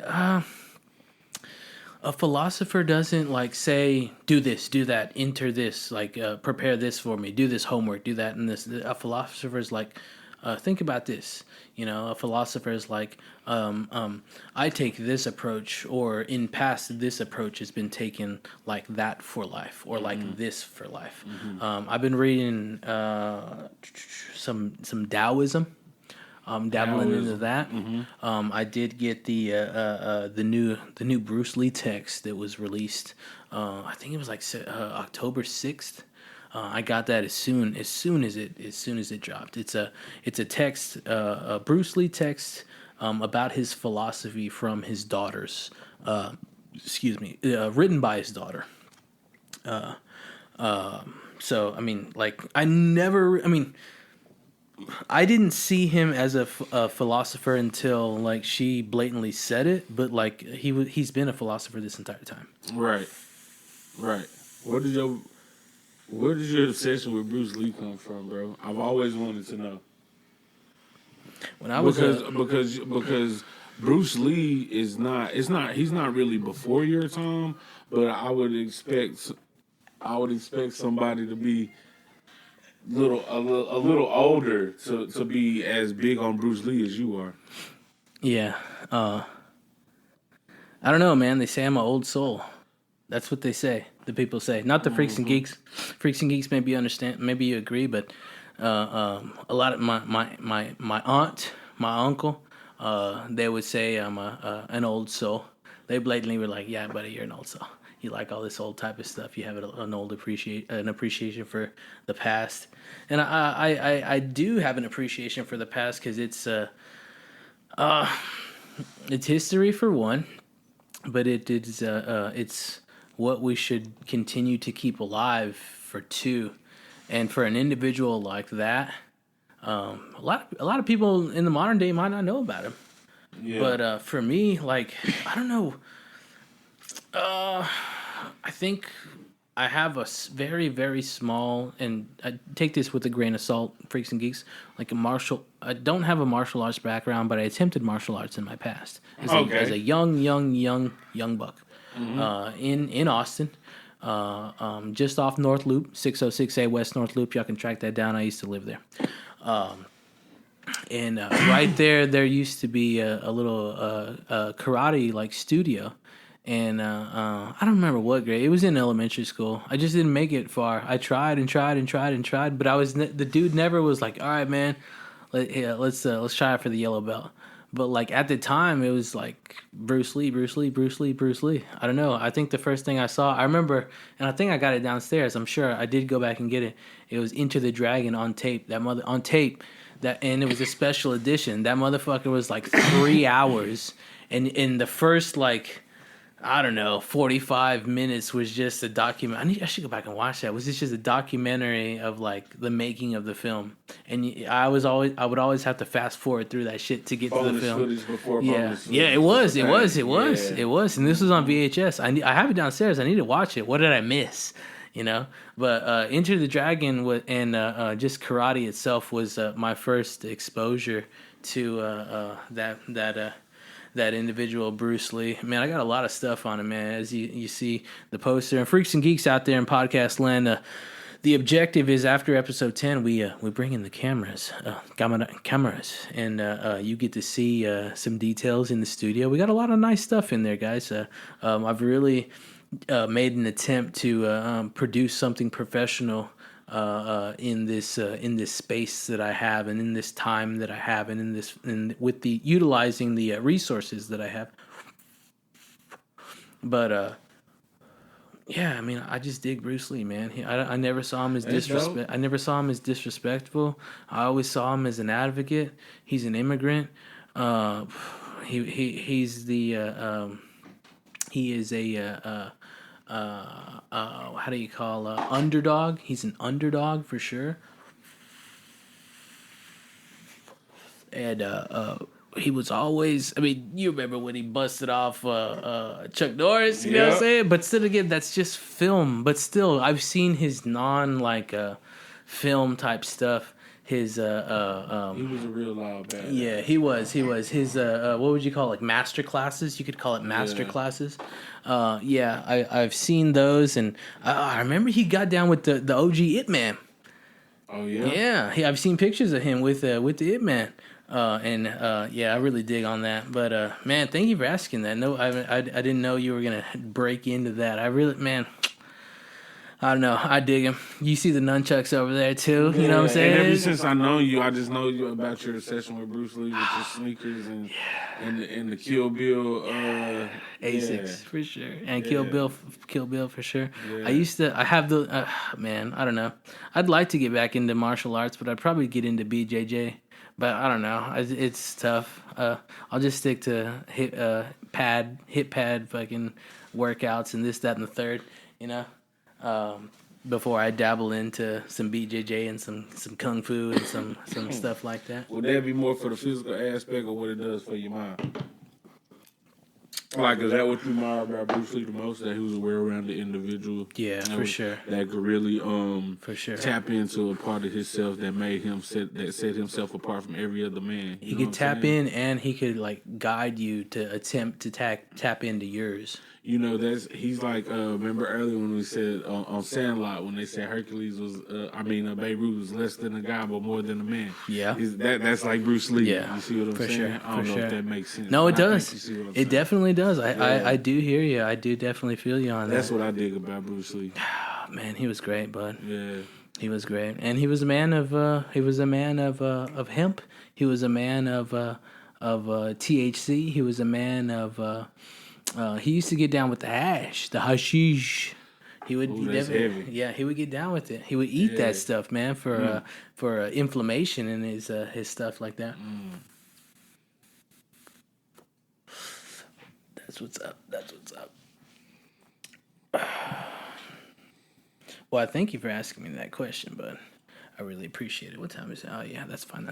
Speaker 1: A philosopher doesn't like say, do this, do that, enter this, like prepare this for me, do this homework, do that and this. A philosopher is like, think about this. A philosopher is like, I take this approach, or in past this approach has been taken like that for life, or like this for life. I've been reading some Taoism. Dabbling into that. I did get the new Bruce Lee text that was released. I think it was like October 6th. I got that as soon as it dropped. It's a text, a Bruce Lee text about his philosophy from his daughter's. Written by his daughter. So I didn't see him as a philosopher until like she blatantly said it, but like he's been a philosopher this entire time.
Speaker 2: Right. Where does your obsession with Bruce Lee come from, bro? I've always wanted to know.
Speaker 1: When I was
Speaker 2: because Bruce Lee he's not really before your time, but I would expect somebody to be a little older to be as big on Bruce Lee as you are.
Speaker 1: Yeah. I don't know, man. They say I'm an old soul. That's what they say. The people say. Not the Freaks and Geeks. Freaks and Geeks maybe you agree, but a lot of my aunt, my uncle, they would say I'm an old soul. They blatantly were like, yeah, buddy, you're an old soul. You like all this old type of stuff. You have an appreciation for the past, and I do have an appreciation for the past because it's history for one, but it's what we should continue to keep alive for two, and for an individual like that, a lot of people in the modern day might not know about him, but for me, like I don't know. I think I have a very, very small, and I take this with a grain of salt, Freaks and Geeks, like I don't have a martial arts background, but I attempted martial arts in my past as a young buck in Austin, just off North Loop, 606A West North Loop. Y'all can track that down. I used to live there. And right there used to be a little karate like studio. And I don't remember what grade. It was in elementary school. I just didn't make it far. I tried, but the dude never was like, all right, man, let's try it for the yellow belt. But like at the time, it was like Bruce Lee. I don't know. I think the first thing I saw, I remember, and I think I got it downstairs. I'm sure I did go back and get it. It was Enter the Dragon on tape. And it was a special edition. That motherfucker was like 3 hours, and in the first like, I don't know, 45 minutes was just a document. I should go back and watch that. Was this just a documentary of like the making of the film? And I would always have to fast forward through that shit to get to the film. It was. And this was on VHS. I have it downstairs. I need to watch it. What did I miss? But Enter the Dragon and just karate itself was my first exposure to that individual Bruce Lee. Man, I got a lot of stuff on him, man. As you see the poster, and Freaks and Geeks out there in podcast land, the objective is after episode 10, we bring in the cameras, and you get to see some details in the studio. We got a lot of nice stuff in there, guys. I've really made an attempt to produce something professional in this space that I have, and in this time that I have, and with the utilizing the resources that I have. But yeah, I mean, I just dig Bruce Lee, man. I never saw him as disrespect. I never saw him as disrespectful. I always saw him as an advocate. He's an immigrant. He's the he is a how do you call underdog? He's an underdog for sure. And he was always, I mean, you remember when he busted off Chuck Norris, you know what I'm saying? But still, again, that's just film. But still, I've seen his film type stuff. His
Speaker 2: he was a real loud badass.
Speaker 1: Yeah, he was. His what would you call, like, master classes? You could call it master classes. Yeah, I've seen those, and I remember he got down with the OG Ip Man.
Speaker 2: Oh yeah.
Speaker 1: Yeah, I've seen pictures of him with the Ip Man. Yeah, I really dig on that. But man, thank you for asking that. No, I didn't know you were gonna break into that. I really, man, I don't know. I dig him. You see the nunchucks over there too. You know what I'm saying?
Speaker 2: And ever since I know you, I just know you about your obsession with Bruce Lee, with your sneakers and the Kill Bill.
Speaker 1: Asics for sure, and Kill Bill for sure. Yeah. I have the man. I don't know. I'd like to get back into martial arts, but I'd probably get into BJJ. But I don't know. It's tough. I'll just stick to hit pad fucking workouts and this, that, and the third. You know, before I dabble into some BJJ and some kung fu and some stuff like that.
Speaker 2: Would that be more for the physical aspect or what it does for your mind? Like, is that what you admire about Bruce Lee the most? That he was a well-rounded individual.
Speaker 1: Yeah, for sure.
Speaker 2: That could really
Speaker 1: for sure
Speaker 2: tap into a part of himself that made him set himself apart from every other man.
Speaker 1: He could tap in, and he could like guide you to attempt to tap into yours.
Speaker 2: You know, he's like remember earlier when we said on Sandlot when they said Hercules was Babe Ruth was less than a guy but more than a man.
Speaker 1: Yeah,
Speaker 2: that's like Bruce Lee.
Speaker 1: Yeah,
Speaker 2: you see what I'm saying?
Speaker 1: Sure.
Speaker 2: I don't know if that makes sense.
Speaker 1: No, it does. It definitely does.
Speaker 2: Yeah.
Speaker 1: I do hear you. I do definitely feel you on that.
Speaker 2: That's what I dig about Bruce Lee.
Speaker 1: Man, he was great, bud.
Speaker 2: Yeah,
Speaker 1: he was great, and he was a man of hemp. He was a man of THC. He was a man of. He used to get down with the hashish. He would.
Speaker 2: Heavy.
Speaker 1: Yeah, he would get down with it. He would eat that stuff, man, for inflammation and his stuff like that. That's what's up. Well, I thank you for asking me that question, bud. I really appreciate it. What time is it? Oh yeah, that's fine.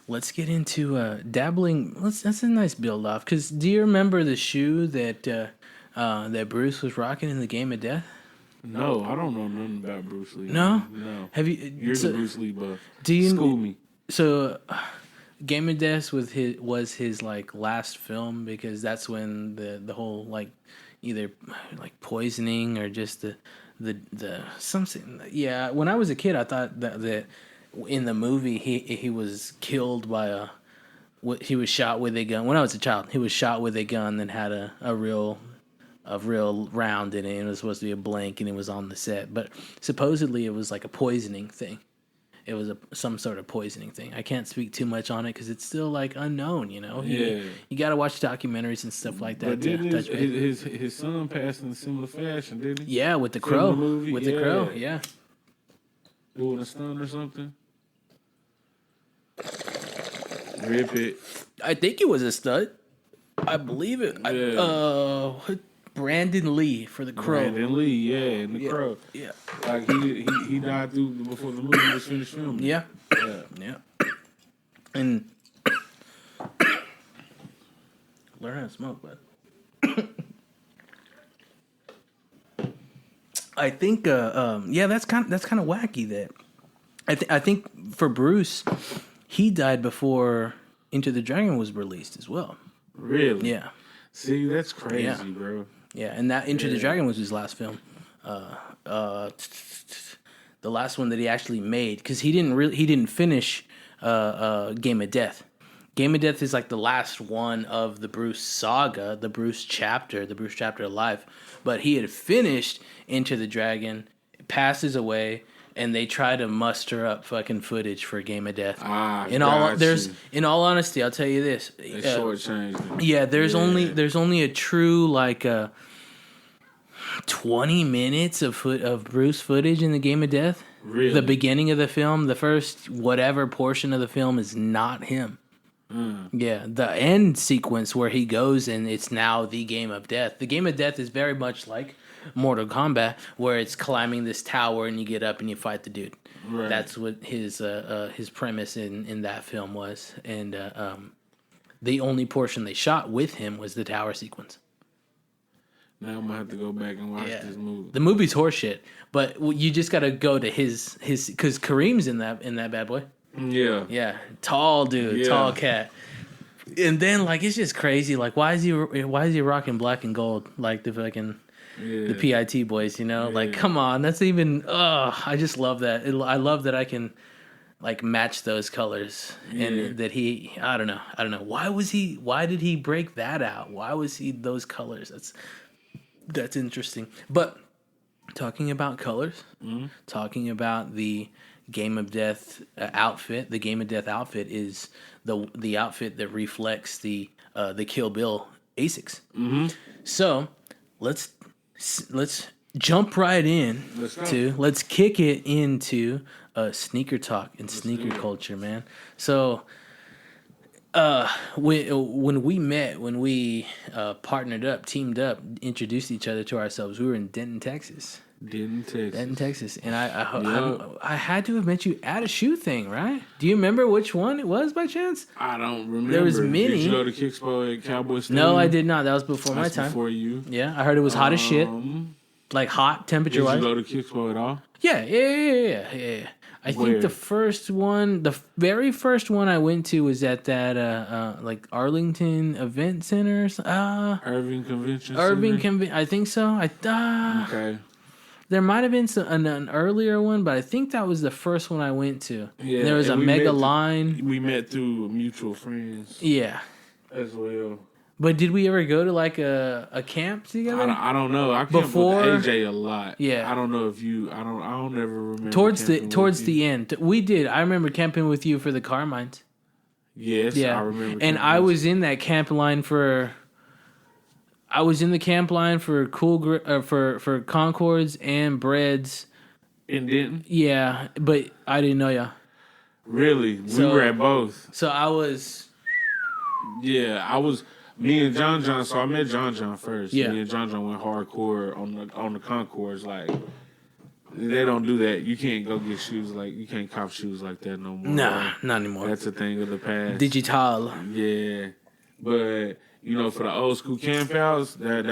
Speaker 1: Let's get into dabbling. That's a nice build off. Cause do you remember the shoe that Bruce was rocking in the Game of Death?
Speaker 2: No, I don't know nothing about Bruce Lee.
Speaker 1: No.
Speaker 2: Have you? You're the Bruce Lee buff.
Speaker 1: Do you
Speaker 2: school me?
Speaker 1: So, Game of Death was his like last film, because that's when the whole like either like poisoning or just the something. Yeah, when I was a kid, I thought that in the movie he was killed by he was shot with a gun. When I was a child, he was shot with a gun that had a real round in it, and it was supposed to be a blank, and it was on the set. But supposedly it was like a poisoning thing. It was some sort of poisoning thing. I can't speak too much on it because it's still like unknown, you know. You got to watch documentaires and stuff like that.
Speaker 2: But didn't his son passed in a similar fashion, didn't he?
Speaker 1: Yeah, with the crow. With the crow, yeah.
Speaker 2: Doing a stunt or something. Rip it.
Speaker 1: I think it was a stunt. I believe it.
Speaker 2: Yeah.
Speaker 1: Brandon Lee for the crow.
Speaker 2: Brandon Lee, yeah, and the crow.
Speaker 1: Yeah.
Speaker 2: Like he died before the movie was finished filming.
Speaker 1: Yeah. And learn how to smoke, bud. I think that's kind of wacky that I think for Bruce, he died before Into the Dragon was released as well.
Speaker 2: Really?
Speaker 1: Yeah.
Speaker 2: See, that's crazy, bro.
Speaker 1: Yeah, and that Into the Dragon was his last film. The last one that he actually made, because he didn't finish Game of Death. Game of Death is like the last one of the Bruce saga, the Bruce chapter of life. But he had finished Enter the Dragon, passes away, and they try to muster up fucking footage for Game of Death. In all honesty, I'll tell you this.
Speaker 2: They shortchanged him.
Speaker 1: Yeah, there's only a true like 20 minutes of Bruce footage in the Game of Death.
Speaker 2: Really?
Speaker 1: The beginning of the film, the first whatever portion of the film is not him. Yeah, the end sequence where he goes and it's now the Game of Death. The Game of Death is very much like Mortal Kombat, where it's climbing this tower and you get up and you fight the dude.
Speaker 2: Right.
Speaker 1: That's what his premise in that film was, and the only portion they shot with him was the tower sequence.
Speaker 2: Now I'm gonna have to go back and watch this movie.
Speaker 1: The movie's horseshit, but you just gotta go to his because Kareem's in that bad boy.
Speaker 2: Yeah,
Speaker 1: tall dude, tall cat, and then like it's just crazy. Like why is he rocking black and gold like the fucking the PIT boys? You know, like come on, that's even. I just love that. I love that I can like match those colors and that he. I don't know. Why did he break that out? Why was he those colors? That's interesting. But talking about colors, talking about the Game of Death outfit. The Game of Death outfit is the outfit that reflects the Kill Bill Asics. Mm-hmm. So let's jump right in let's kick it into sneaker talk and sneaker culture, man. So when we partnered up, teamed up, introduced each other to ourselves, we were in Denton, Texas. Denton, Texas. And I had to have met you at a shoe thing, right? Do you remember which one it was by chance?
Speaker 2: I don't remember.
Speaker 1: There was many.
Speaker 2: Did you go to Kickspo at Cowboy Stadium?
Speaker 1: No, I did not. That was before my time.
Speaker 2: Before you.
Speaker 1: Yeah, I heard it was hot as shit. Like hot temperature-wise.
Speaker 2: Did you go to Kickspo at all?
Speaker 1: Yeah. I think the very first one I went to was at that like Arlington Event Center.
Speaker 2: Irving Convention Center?
Speaker 1: I think so.
Speaker 2: Okay.
Speaker 1: There might have been an earlier one, but I think that was the first one I went to.
Speaker 2: Yeah,
Speaker 1: there was a mega line.
Speaker 2: We met through mutual friends.
Speaker 1: Yeah.
Speaker 2: As well.
Speaker 1: But did we ever go to like a camp together?
Speaker 2: I don't know. I camped with AJ a lot. Yeah. I don't know if you. I don't ever remember.
Speaker 1: Towards the end, we did. I remember camping with you for the Carmines.
Speaker 2: Yes, yeah. I remember.
Speaker 1: And I was in that camp line for. I was in the camp line for for Concords and Breads.
Speaker 2: In Denton?
Speaker 1: Yeah, but I didn't know ya.
Speaker 2: Really? We were at both.
Speaker 1: So I was.
Speaker 2: Yeah, I was. Me and John. So I met John first.
Speaker 1: Yeah.
Speaker 2: Me and John went hardcore on the Concords. Like they don't do that. You can't go get shoes you can't cop shoes like that no more.
Speaker 1: Nah, not anymore.
Speaker 2: That's a thing of the past.
Speaker 1: Digital.
Speaker 2: Yeah, but. For the old school campouts, that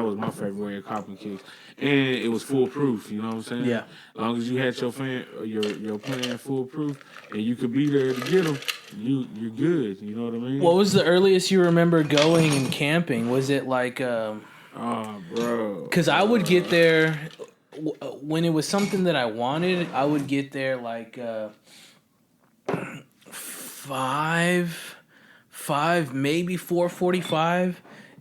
Speaker 2: was my favorite way of copping kicks, and it was foolproof. You know what I'm saying?
Speaker 1: Yeah.
Speaker 2: As long as you had your plan foolproof, and you could be there to get them, you're good. You know what I mean?
Speaker 1: What was the earliest you remember going and camping? Was it like?
Speaker 2: Oh, bro.
Speaker 1: Because I would get there when it was something that I wanted. I would get there like 5, maybe 4:45,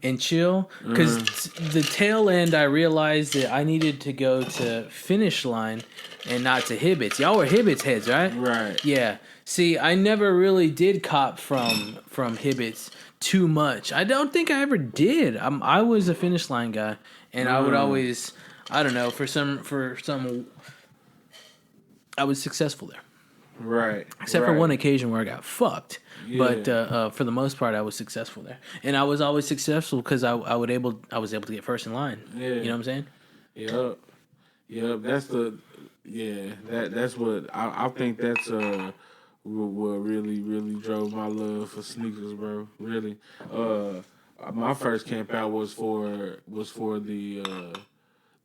Speaker 1: and chill. Because the tail end, I realized that I needed to go to Finish Line and not to Hibbett's. Y'all were Hibbett's heads, right?
Speaker 2: Right.
Speaker 1: Yeah. See, I never really did cop from Hibbett's too much. I don't think I ever did. I was a Finish Line guy, and I would always, I don't know, for some, I was successful there.
Speaker 2: Right.
Speaker 1: Except for one occasion where I got fucked. Yeah. But for the most part, I was successful there, and I was always successful because I was able to get first in line. Yeah. You know what I'm saying?
Speaker 2: Yep. That's what I think. That's what really drove my love for sneakers, bro. Really. My first camp out was for the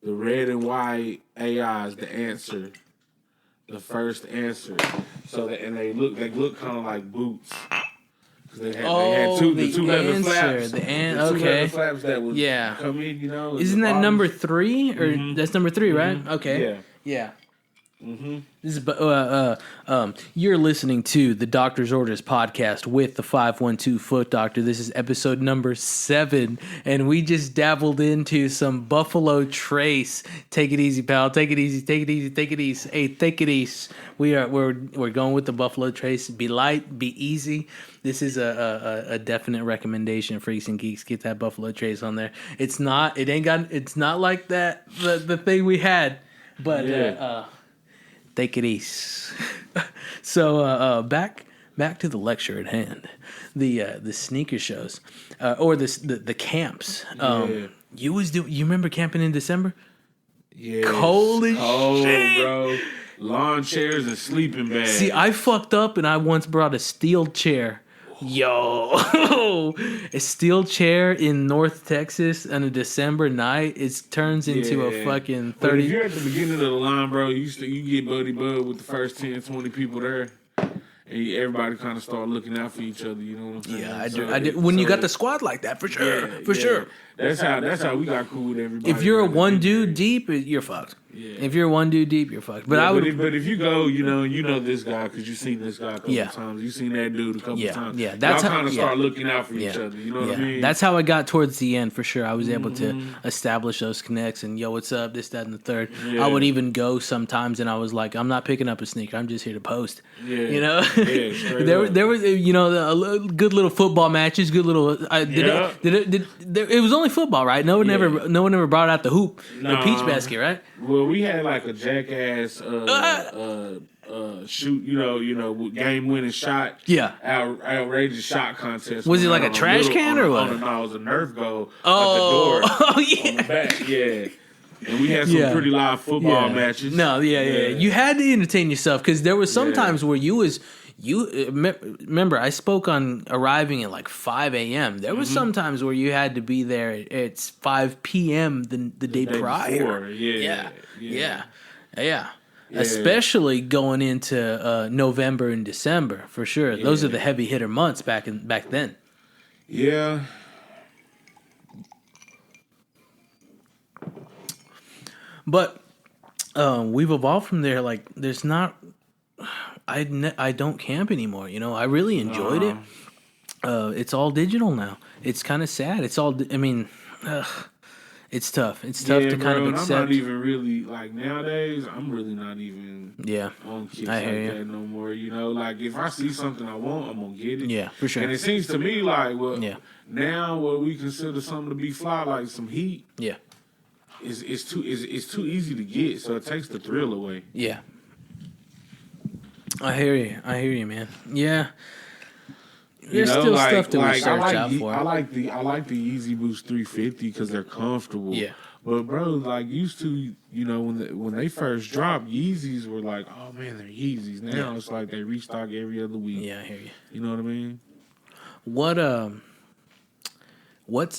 Speaker 2: red and white AIs, the Answer. The first Answer, they look kind of like boots. They had two leather flaps. Leather flaps that would come in.
Speaker 1: Isn't that number 3 or that's number 3, right? Okay.
Speaker 2: Yeah.
Speaker 1: This is you're listening to the Doctor's Orders podcast with the 512 Foot Doctor. This is episode number 7, and we just dabbled into some Buffalo Trace. Take it easy, pal. Take it easy. Take it easy. Take it easy. Hey, take it easy. We're going with the Buffalo Trace. Be light. Be easy. This is a definite recommendation. Freaks and Geeks, get that Buffalo Trace on there. It's not like that the thing we had, but. Take it easy. So back to the lecture at hand, the sneaker shows, or the camps. You remember camping in December?
Speaker 2: Yeah,
Speaker 1: Cold as shit,
Speaker 2: bro. Lawn chairs and sleeping bags.
Speaker 1: See, I fucked up and I once brought a steel chair. Yo, a steel chair in North Texas on a December night, it turns into a fucking 30.
Speaker 2: But if you're at the beginning of the line, bro, you get buddy with the first 10, 20 people there. And everybody kind of start looking out for each other, you know what I'm saying?
Speaker 1: Yeah, I do. When you got the squad like that, for sure, sure.
Speaker 2: That's how we got cool with everybody.
Speaker 1: If you're a one dude deep, you're fucked. Yeah. If you're one dude deep, you're fucked. But
Speaker 2: but if you go, you know this guy because you've seen this guy a couple times. You've seen that dude a couple times.
Speaker 1: Yeah, that's
Speaker 2: y'all kind of start looking out for each other. You know what I mean?
Speaker 1: That's how I got towards the end for sure. I was able to establish those connects and what's up, this, that, and the third. Yeah. I would even go sometimes and I was like, I'm not picking up a sneaker. I'm just here to post. Yeah. You know, there was good little football matches, good little. It was only football, right? No one ever brought out the hoop, the peach basket, right?
Speaker 2: Well, we had like a jackass shoot, game winning shot. Yeah, outrageous shot contest.
Speaker 1: Was it like a trash can or what?
Speaker 2: No, it was a Nerf goal at the door. On the back, yeah. And we had some pretty live football matches.
Speaker 1: No, you had to entertain yourself because there was some times where you remember I spoke on arriving at like 5 a.m. There was some times where you had to be there at 5 p.m. the day prior. Yeah. Especially going into November and December for sure. Yeah. Those are the heavy hitter months back then.
Speaker 2: Yeah.
Speaker 1: But we've evolved from there. Like, there's not. I don't camp anymore. I really enjoyed it. It's all digital now. It's kind of sad. It's all. I mean, it's tough. It's tough to kind of accept.
Speaker 2: I'm not even really like nowadays. I'm really not even on kicks like that no more. Like if I see something I want, I'm gonna get it.
Speaker 1: Yeah, for sure.
Speaker 2: And it seems to me like now what we consider something to be fly, like some heat.
Speaker 1: Yeah.
Speaker 2: It's too easy to get, so it takes the thrill away.
Speaker 1: Yeah. I hear you, man. Yeah. There's still stuff to search out for.
Speaker 2: I like the Yeezy Boost 350 because they're comfortable. Yeah. But bro, like used to, when they first dropped, Yeezys were like, oh man, they're Yeezys. Now it's like they restock every other week.
Speaker 1: Yeah, I hear you.
Speaker 2: You know what I mean?
Speaker 1: What's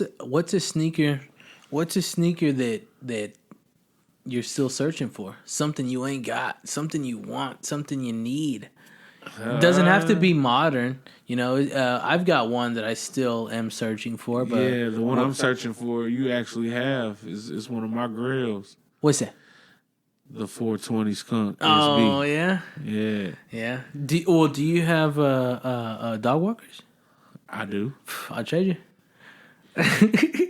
Speaker 1: a sneaker? What's a sneaker that you're still searching for? Something you ain't got, something you want, something you need. It doesn't have to be modern. I've got one that I still am searching for. But
Speaker 2: the one I'm searching for, you actually have, is one of my grails.
Speaker 1: What's that?
Speaker 2: The 420 Skunk.
Speaker 1: Oh,
Speaker 2: SB.
Speaker 1: yeah?
Speaker 2: Yeah.
Speaker 1: Yeah. Do you have dog walkers?
Speaker 2: I do.
Speaker 1: I'll trade you.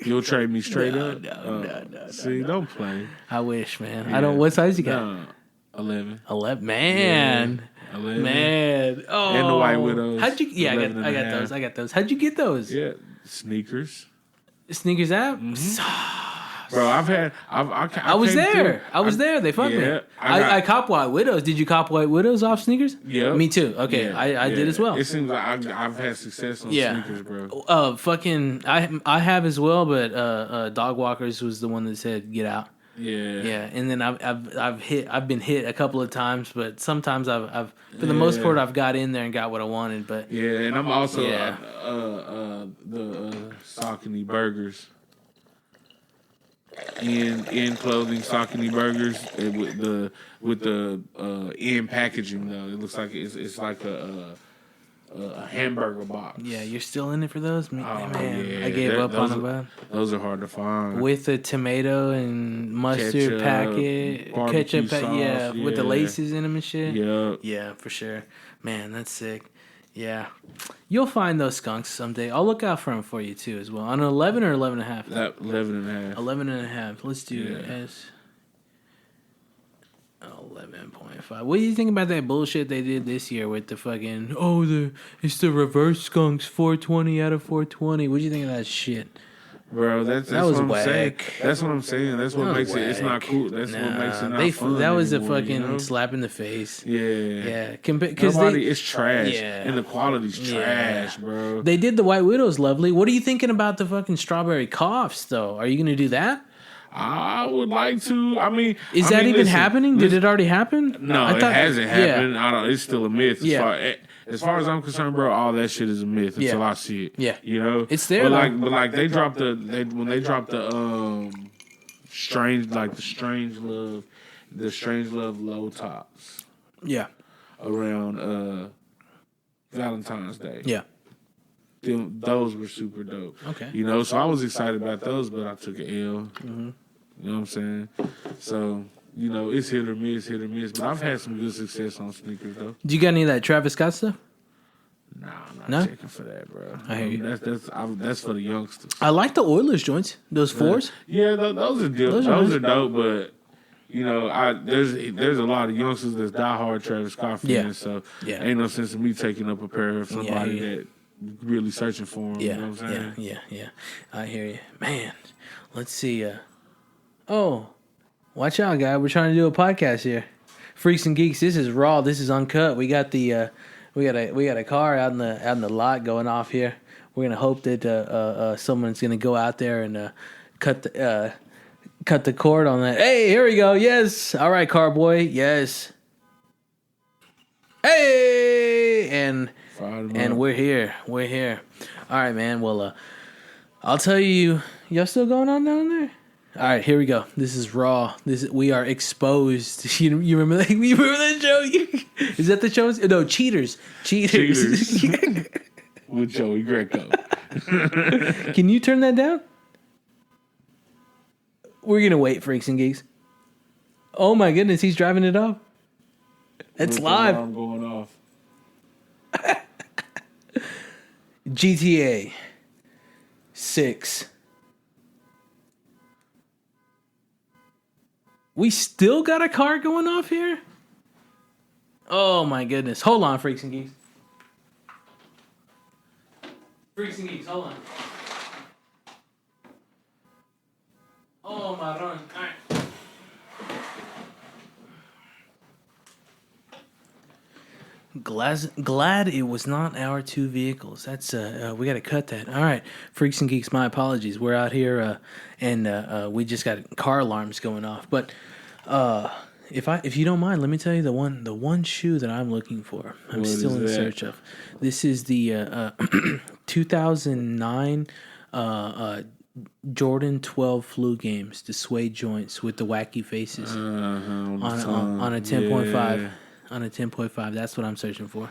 Speaker 2: You'll trade me straight up?
Speaker 1: No.
Speaker 2: See, don't play.
Speaker 1: I wish, man. Yeah. I don't. What size you got?
Speaker 2: 11.
Speaker 1: 11, man.
Speaker 2: Yeah, 11.
Speaker 1: Man. Oh.
Speaker 2: And the White Widows.
Speaker 1: How'd you? Yeah, I got those. How'd you get those?
Speaker 2: Yeah, sneakers.
Speaker 1: Sneakers app.
Speaker 2: Bro, I
Speaker 1: was there. I was there. They fucked me. I cop White Widows. Did you cop White Widows off sneakers?
Speaker 2: Yeah.
Speaker 1: Me too. Okay, I did as well.
Speaker 2: It seems like I've had success on sneakers, bro.
Speaker 1: I have as well, but Dog Walkers was the one that said get out.
Speaker 2: Yeah.
Speaker 1: And then I've been hit a couple of times, but sometimes I've for the most part I've got in there and got what I wanted. But
Speaker 2: and I'm also the Saucony Burgers. In clothing, Saucony Burgers with the in packaging though. It looks like it's like a a hamburger box.
Speaker 1: Yeah, you're still in it for those? Man,
Speaker 2: yeah.
Speaker 1: I gave up on them.
Speaker 2: Those are hard to find.
Speaker 1: With a tomato and mustard packet, ketchup, sauce, with the laces in them and shit. Yeah, for sure. Man, that's sick. Yeah, you'll find those skunks someday. I'll look out for them for you too, as well. On an 11 or 11 and a half.
Speaker 2: 11 and a half.
Speaker 1: 11 and a half. Let's do S. 11.5. What do you think about that bullshit they did this year with the fucking it's the reverse skunks 420 out of 420? What do you think of that shit?
Speaker 2: Bro, that's
Speaker 1: that was
Speaker 2: what I'm
Speaker 1: whack.
Speaker 2: saying. That's what I'm saying. That's what makes it. It's not cool. That's what makes it not fun.
Speaker 1: That was
Speaker 2: anymore,
Speaker 1: a fucking slap in the face.
Speaker 2: Yeah.
Speaker 1: Because
Speaker 2: it's trash. Yeah. And the quality's trash, bro.
Speaker 1: They did the White Widows lovely. What are you thinking about the fucking strawberry coughs, though? Are you going to do that?
Speaker 2: I would like to. I mean,
Speaker 1: is that even happening? Did it already happen?
Speaker 2: No, it hasn't happened. It's still a myth. As far as I'm concerned, bro, all that shit is a myth until I see it.
Speaker 1: Yeah,
Speaker 2: you know,
Speaker 1: it's there.
Speaker 2: But like they dropped the strange love low tops.
Speaker 1: Yeah,
Speaker 2: around Valentine's Day.
Speaker 1: Yeah.
Speaker 2: Those were super dope.
Speaker 1: Okay.
Speaker 2: You know, so I was excited about those, but I took an L.
Speaker 1: Mm-hmm.
Speaker 2: You know what I'm saying? So, you know, it's hit or miss. But I've had some good success on sneakers, though.
Speaker 1: Do you got any of that Travis Scott stuff?
Speaker 2: Nah, I'm not checking for that, bro.
Speaker 1: I hear you.
Speaker 2: That's for the youngsters.
Speaker 1: I like the Oilers joints. Those fours.
Speaker 2: Yeah, those are dope. Those are dope, but you know, there's a lot of youngsters that's diehard Travis Scott fans. So ain't no sense in me taking up a pair of somebody that really searching for him. You know what I'm saying?
Speaker 1: Yeah. I hear you, man. Let's see. Watch out, guy. We're trying to do a podcast here. Freaks and Geeks. This is raw. This is uncut. We got the we got a car out in the lot going off here. We're gonna hope that someone's gonna go out there and cut the cord on that. Hey, here we go. Yes. All right, car boy. Yes. Hey, and we're here. We're here. All right, man. Well, I'll tell you. Y'all still going on down there? All right, here we go. This is raw. We are exposed. You remember that? You remember that show? Is that the show? No, Cheaters.
Speaker 2: With Joey Greco.
Speaker 1: Can you turn that down? We're gonna wait, Freaks and Geeks. Oh my goodness, he's driving it off. It's live.
Speaker 2: I'm going off.
Speaker 1: GTA 6. We still got a car going off here? Oh my goodness. Hold on, Freaks and Geeks. Freaks and Geeks, hold on. Oh my run. Alright. Glad it was not our two vehicles. That's we got to cut that. All right, Freaks and Geeks, my apologies. We're out here and we just got car alarms going off. But if you don't mind, let me tell you the one shoe that I'm looking for. I'm still in search of. This is the 2009 Jordan 12 flu games, the suede joints with the wacky faces on a 10.5.
Speaker 2: Yeah.
Speaker 1: On a 10.5, that's what I'm searching for.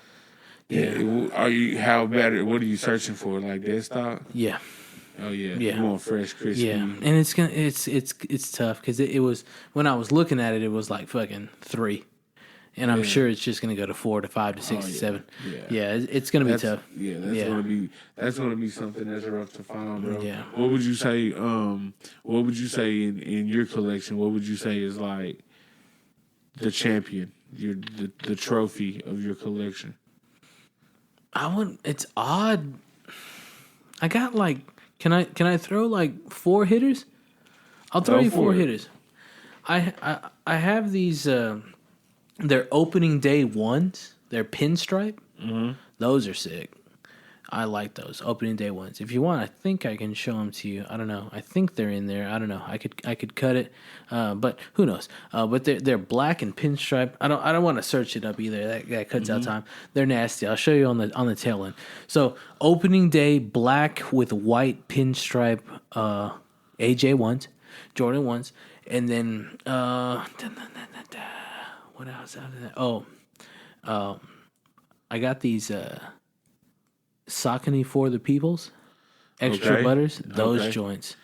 Speaker 2: Yeah. Are you? How bad? What are you searching for? Like dead stock?
Speaker 1: Yeah.
Speaker 2: Oh yeah. You want fresh, crispy?
Speaker 1: Yeah, and it's tough because it was when I was looking at it, it was like fucking 3, and I'm sure it's just gonna go to 4 to 5 to 6 to 7. Yeah, it's gonna be tough.
Speaker 2: Yeah, that's gonna be something that's rough to find, bro.
Speaker 1: Yeah.
Speaker 2: What would you say? What would you say in your collection? What would you say is like the champion? The trophy of your collection.
Speaker 1: It's odd. I got like, can I throw like 4 hitters? I'll throw you 4 hitters. I have these. They're opening day ones. They're pinstripe.
Speaker 2: Mm-hmm.
Speaker 1: Those are sick. I like those opening day ones. If you want, I think I can show them to you. I don't know. I think they're in there. I don't know. I could cut it, but who knows? But they're black and pinstripe. I don't want to search it up either. That cuts out time. They're nasty. I'll show you on the tail end. So opening day black with white pinstripe AJ ones, Jordan ones, and then what else out of that? I got these. Saucony for the Peoples, extra
Speaker 2: Okay.
Speaker 1: butters, those
Speaker 2: Okay.
Speaker 1: joints.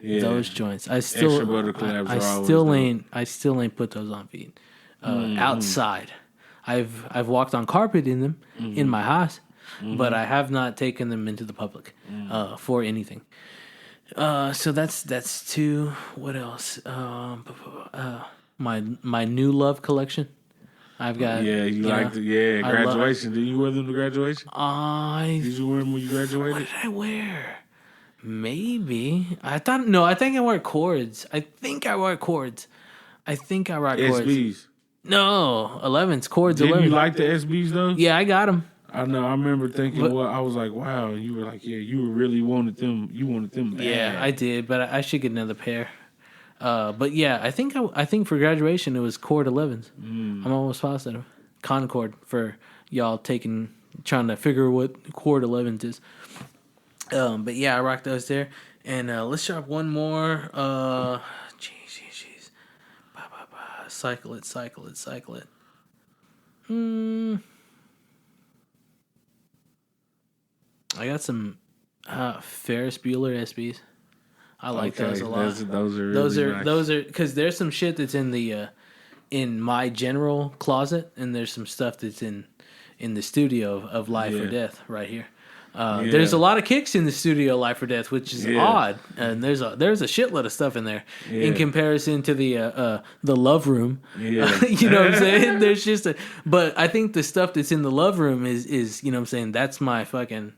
Speaker 2: Yeah.
Speaker 1: Those joints.
Speaker 2: Extra butter collabs
Speaker 1: I
Speaker 2: are always
Speaker 1: still
Speaker 2: dope.
Speaker 1: ain't put those on feet. Outside. I've walked on carpet in them in my house, but I have not taken them into the public for anything. So that's two. What else? My new love collection. I've got.
Speaker 2: You like the
Speaker 1: I love-
Speaker 2: graduation. Did you wear them to graduation?
Speaker 1: I
Speaker 2: Did you wear them when you
Speaker 1: what
Speaker 2: graduated?
Speaker 1: did I wear? Maybe I thought no. I think I wore cords. I think I wore cords.
Speaker 2: SBs.
Speaker 1: No, 11s cords.
Speaker 2: Didn't
Speaker 1: 11.
Speaker 2: you like the SBs though?
Speaker 1: Yeah, I got them.
Speaker 2: I know. I remember thinking,
Speaker 1: But-
Speaker 2: I was like, wow. You were like, yeah, you really wanted them. You wanted them bad.
Speaker 1: Yeah, I did, but I should get another pair. But yeah, I think for graduation it was cord 11s. I'm almost positive. Concord for y'all trying to figure what cord 11s is. But yeah, I rocked those there. And let's drop one more. Jeez. Cycle it. I got some Ferris Bueller SBs. I like those a lot.
Speaker 2: Those are really nice.
Speaker 1: Those are because there's some shit that's in the in my general closet, and there's some stuff that's in the studio of Life or Death right here. There's a lot of kicks in the studio Life or Death, which is odd, and there's a shitload of stuff in there in comparison to the Love Room.
Speaker 2: Yeah.
Speaker 1: You know what I'm saying? There's just but I think the stuff that's in the Love Room is you know what I'm saying, that's my fucking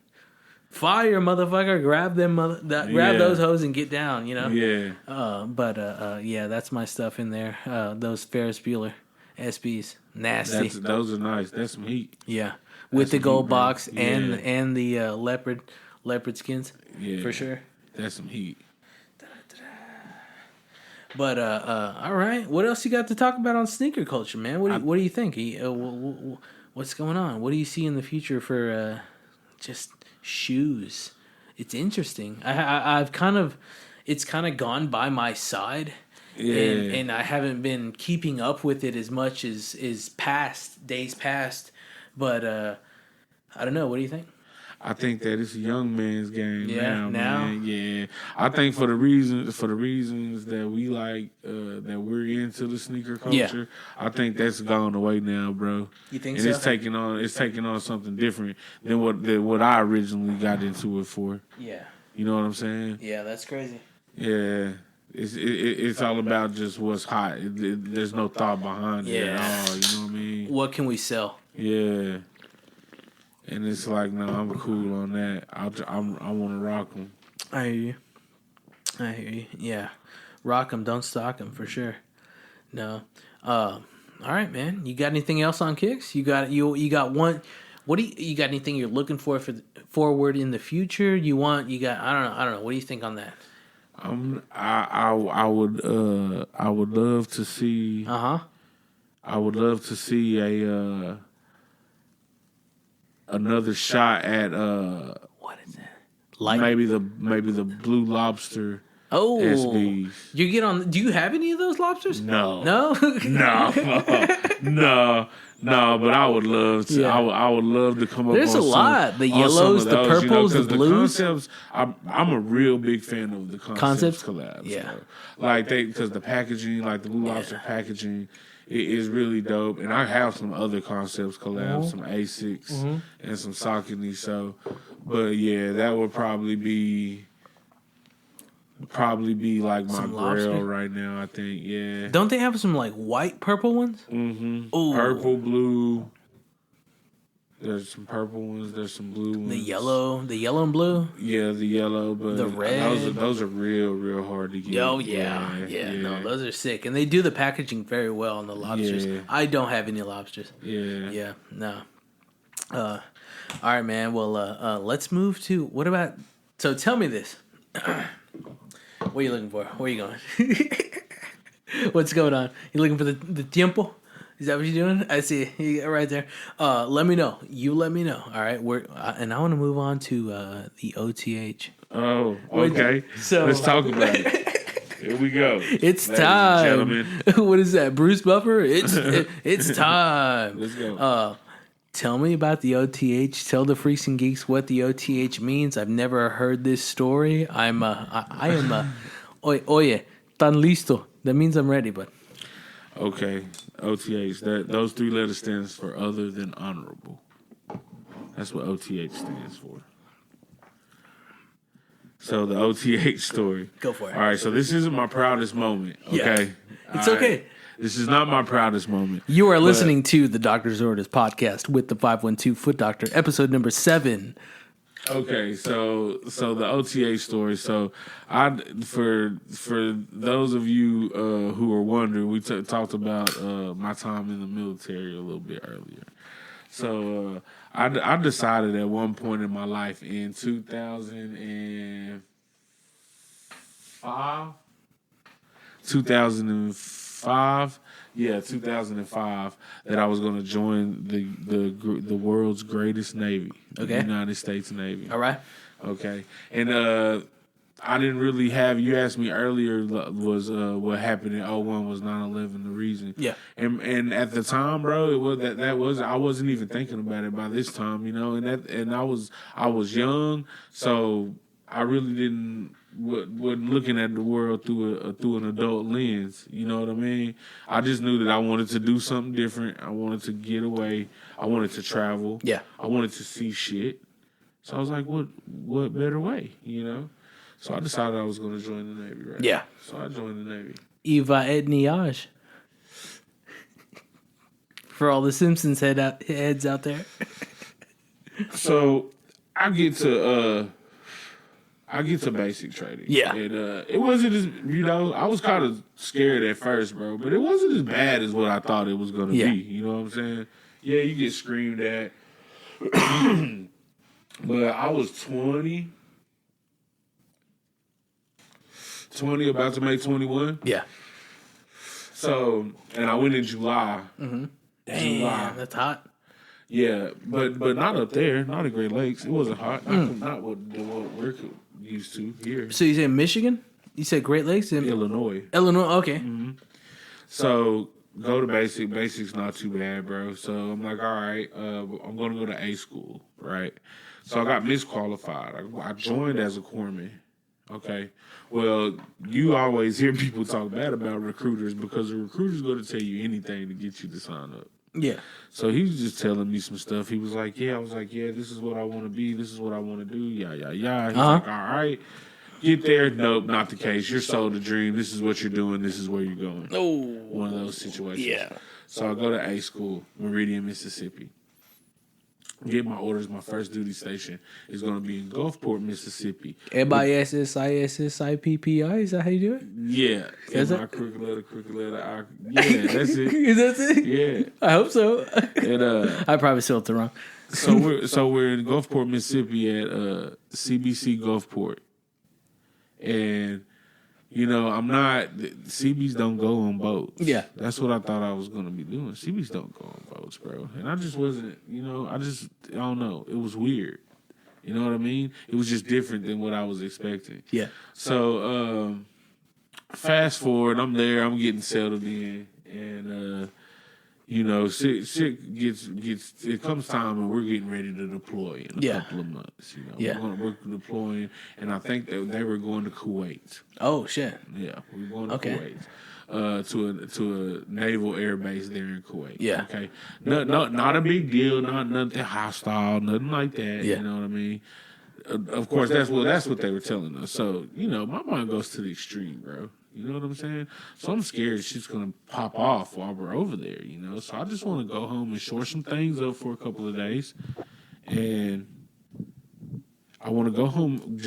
Speaker 1: fire, motherfucker. Grab them, grab those hoes and get down. You know.
Speaker 2: Yeah.
Speaker 1: Yeah, that's my stuff in there. Those Ferris Bueller SBs, nasty.
Speaker 2: Those are nice. That's some heat.
Speaker 1: Yeah, with the
Speaker 2: some
Speaker 1: gold
Speaker 2: heat, man.
Speaker 1: box
Speaker 2: Yeah.
Speaker 1: and the leopard skins.
Speaker 2: Yeah.
Speaker 1: For sure.
Speaker 2: That's some heat.
Speaker 1: But all right, what else you got to talk about on sneaker culture, man? What do you think? What's going on? What do you see in the future for just shoes? It's interesting. I've it's kind of gone by my side.
Speaker 2: Yeah.
Speaker 1: And I haven't been keeping up with it as much as days past. But I don't know. What do you think?
Speaker 2: I think that it's a young man's game
Speaker 1: Yeah,
Speaker 2: now. Man. Yeah, I think for the reasons that we like, that we're into the sneaker culture, I think that's gone away now, bro.
Speaker 1: You think
Speaker 2: and
Speaker 1: so?
Speaker 2: it's taking on something different than what I originally got into it for.
Speaker 1: Yeah.
Speaker 2: You know what I'm saying?
Speaker 1: Yeah, that's crazy.
Speaker 2: Yeah. It's all about just what's hot. There's no thought behind it at all. You know what I mean?
Speaker 1: What can we sell?
Speaker 2: Yeah. And it's like, no, I'm cool on that. I want to rock them.
Speaker 1: I hear you. Yeah, rock them, don't stock them for sure. No. All right, man. You got anything else on kicks? You got one. What you got? Anything you're looking for forward in the future? I don't know. What do you think on that?
Speaker 2: I would love to see. I would love to see another shot at
Speaker 1: What is that?
Speaker 2: maybe the Blue Lobster
Speaker 1: Oh,
Speaker 2: SBs.
Speaker 1: you get on. Do you have any of those lobsters?
Speaker 2: No.
Speaker 1: No.
Speaker 2: No. But I would love to.
Speaker 1: Yeah.
Speaker 2: I would love to come up.
Speaker 1: There's
Speaker 2: on
Speaker 1: a lot. The
Speaker 2: on some
Speaker 1: yellows,
Speaker 2: of
Speaker 1: the
Speaker 2: those,
Speaker 1: purples, the
Speaker 2: 'cause
Speaker 1: blues.
Speaker 2: concepts. I'm a real big fan of the concepts collabs.
Speaker 1: Yeah.
Speaker 2: Like because the packaging, like the Blue Lobster packaging, it is really dope. And I have some other concepts collabs, some Asics and some Saucony. So, but yeah, that would probably be like my
Speaker 1: Some
Speaker 2: grail
Speaker 1: lobster?
Speaker 2: right now. I think. Yeah.
Speaker 1: Don't they have some like white purple ones?
Speaker 2: Mm-hmm.
Speaker 1: Ooh.
Speaker 2: Purple, blue. There's some purple ones. There's some blue ones.
Speaker 1: The yellow and blue.
Speaker 2: Yeah, the yellow, but
Speaker 1: The red.
Speaker 2: Those are real hard to get.
Speaker 1: Oh yeah. No, those are sick, and they do the packaging very well on the lobsters.
Speaker 2: Yeah.
Speaker 1: I don't have any lobsters.
Speaker 2: Yeah.
Speaker 1: Yeah, no. All right, man. Well, let's move to what about? So tell me this. What are you looking for? Where are you going? What's going on? You looking for the tiempo? Is that what you're doing? I see you right there. Let me know. You let me know. All right. And I want to move on to the OTH.
Speaker 2: Oh, okay.
Speaker 1: So
Speaker 2: let's talk about it. Here we go.
Speaker 1: It's
Speaker 2: Ladies
Speaker 1: time.
Speaker 2: and gentlemen.
Speaker 1: What is that? Bruce Buffer? It's time.
Speaker 2: Let's go.
Speaker 1: Tell me about the OTH. Tell the Freaks and Geeks what the OTH means. I've never heard this story. I am oye, tan listo. That means I'm ready, but.
Speaker 2: Okay, OTH. Those 3 letters stands for other than honorable. That's what OTH stands for. So the OTH story.
Speaker 1: Go for it.
Speaker 2: All right, so this isn't my proudest moment, okay?
Speaker 1: Yeah. It's
Speaker 2: All
Speaker 1: okay.
Speaker 2: Right? This is not my proudest moment.
Speaker 1: You are listening to the Doctor's Orders podcast with the 512 Foot Doctor, episode number 7.
Speaker 2: Okay, so the OTA story. So for those of you who are wondering, we talked about my time in the military a little bit earlier. So I decided at one point in my life in 2005, 2005, that I was going to join the world's greatest Navy, the United States Navy.
Speaker 1: All right.
Speaker 2: Okay. And I didn't really have, you asked me earlier, was what happened in 01 was 9/11 the reason.
Speaker 1: Yeah.
Speaker 2: And at the time, bro, it was that was, I wasn't even thinking about it by this time, you know, and I was young, so I really wasn't looking at the world through an adult lens. You know what I mean? I just knew that I wanted to do something different. I wanted to get away. I wanted to travel.
Speaker 1: Yeah.
Speaker 2: I wanted to see shit. So I was like, what better way, you know? So I decided I was going to join the Navy, right?
Speaker 1: Yeah.
Speaker 2: So I joined the Navy.
Speaker 1: Eva et Niage. For all the Simpsons heads out there.
Speaker 2: So I get to basic training.
Speaker 1: Yeah.
Speaker 2: And it wasn't as, you know, I was kind of scared at first, bro, but it wasn't as bad as what I thought it was going to be. You know what I'm saying? Yeah, you get screamed at. But I was 20, about to make 21.
Speaker 1: Yeah.
Speaker 2: So, and I went in July.
Speaker 1: Mm-hmm.
Speaker 2: July.
Speaker 1: That's hot.
Speaker 2: Yeah, but not up there, not at Great Lakes. It wasn't hot. Not what we're used to here.
Speaker 1: So you said Michigan? You said Great Lakes?
Speaker 2: Illinois.
Speaker 1: Okay.
Speaker 2: Mm-hmm. So go to basic. Basic's not too bad, bro. So I'm like, all right, I'm going to go to A school, right? So I got misqualified. I joined as a corpsman. Okay. Well, you always hear people talk bad about recruiters because the recruiter's going to tell you anything to get you to sign up.
Speaker 1: Yeah.
Speaker 2: So he was just telling me some stuff. He was like, I was like, this is what I want to be. This is what I want to do. Yeah. He's like, all right. Get there. Nope, not the case. You're sold a dream. This is what you're doing. This is where you're going.
Speaker 1: Oh.
Speaker 2: One of those situations.
Speaker 1: Yeah.
Speaker 2: So I go to A school, Meridian, Mississippi. Get my orders. My first duty station is going to be in Gulfport, Mississippi.
Speaker 1: MISSISSIPPI? Is that how you do it?
Speaker 2: Yeah.
Speaker 1: Is it?
Speaker 2: Crooked letter, I. Yeah, that's it.
Speaker 1: Is that it?
Speaker 2: Yeah.
Speaker 1: I hope so.
Speaker 2: And
Speaker 1: I probably spelled it wrong.
Speaker 2: So we're in Gulfport, Mississippi at CBC Gulfport. And you know, I'm not. CBs don't go on boats.
Speaker 1: Yeah,
Speaker 2: that's what I thought I was gonna be doing. CBs don't go on boats, bro. And I just wasn't. You know, I don't know. It was weird. You know what I mean? It was just different than what I was expecting.
Speaker 1: Yeah.
Speaker 2: So fast forward, I'm there. I'm getting settled in, and you know, shit gets. It comes time, and we're getting ready to deploy in a couple of months. You know, we're deploying, and I think that they were going to Kuwait.
Speaker 1: Oh shit!
Speaker 2: Yeah, we were going to Kuwait, to a naval air base there in Kuwait.
Speaker 1: Yeah.
Speaker 2: Okay. Not a big deal. Not nothing hostile. Nothing like that.
Speaker 1: Yeah.
Speaker 2: You know what I mean? Of course, that's what they were telling us. So you know, my mind goes to the extreme, bro. You know what I'm saying? So I'm scared shit's gonna pop off while we're over there, you know? So I just want to go home and shore some things up for a couple of days. And I want to go home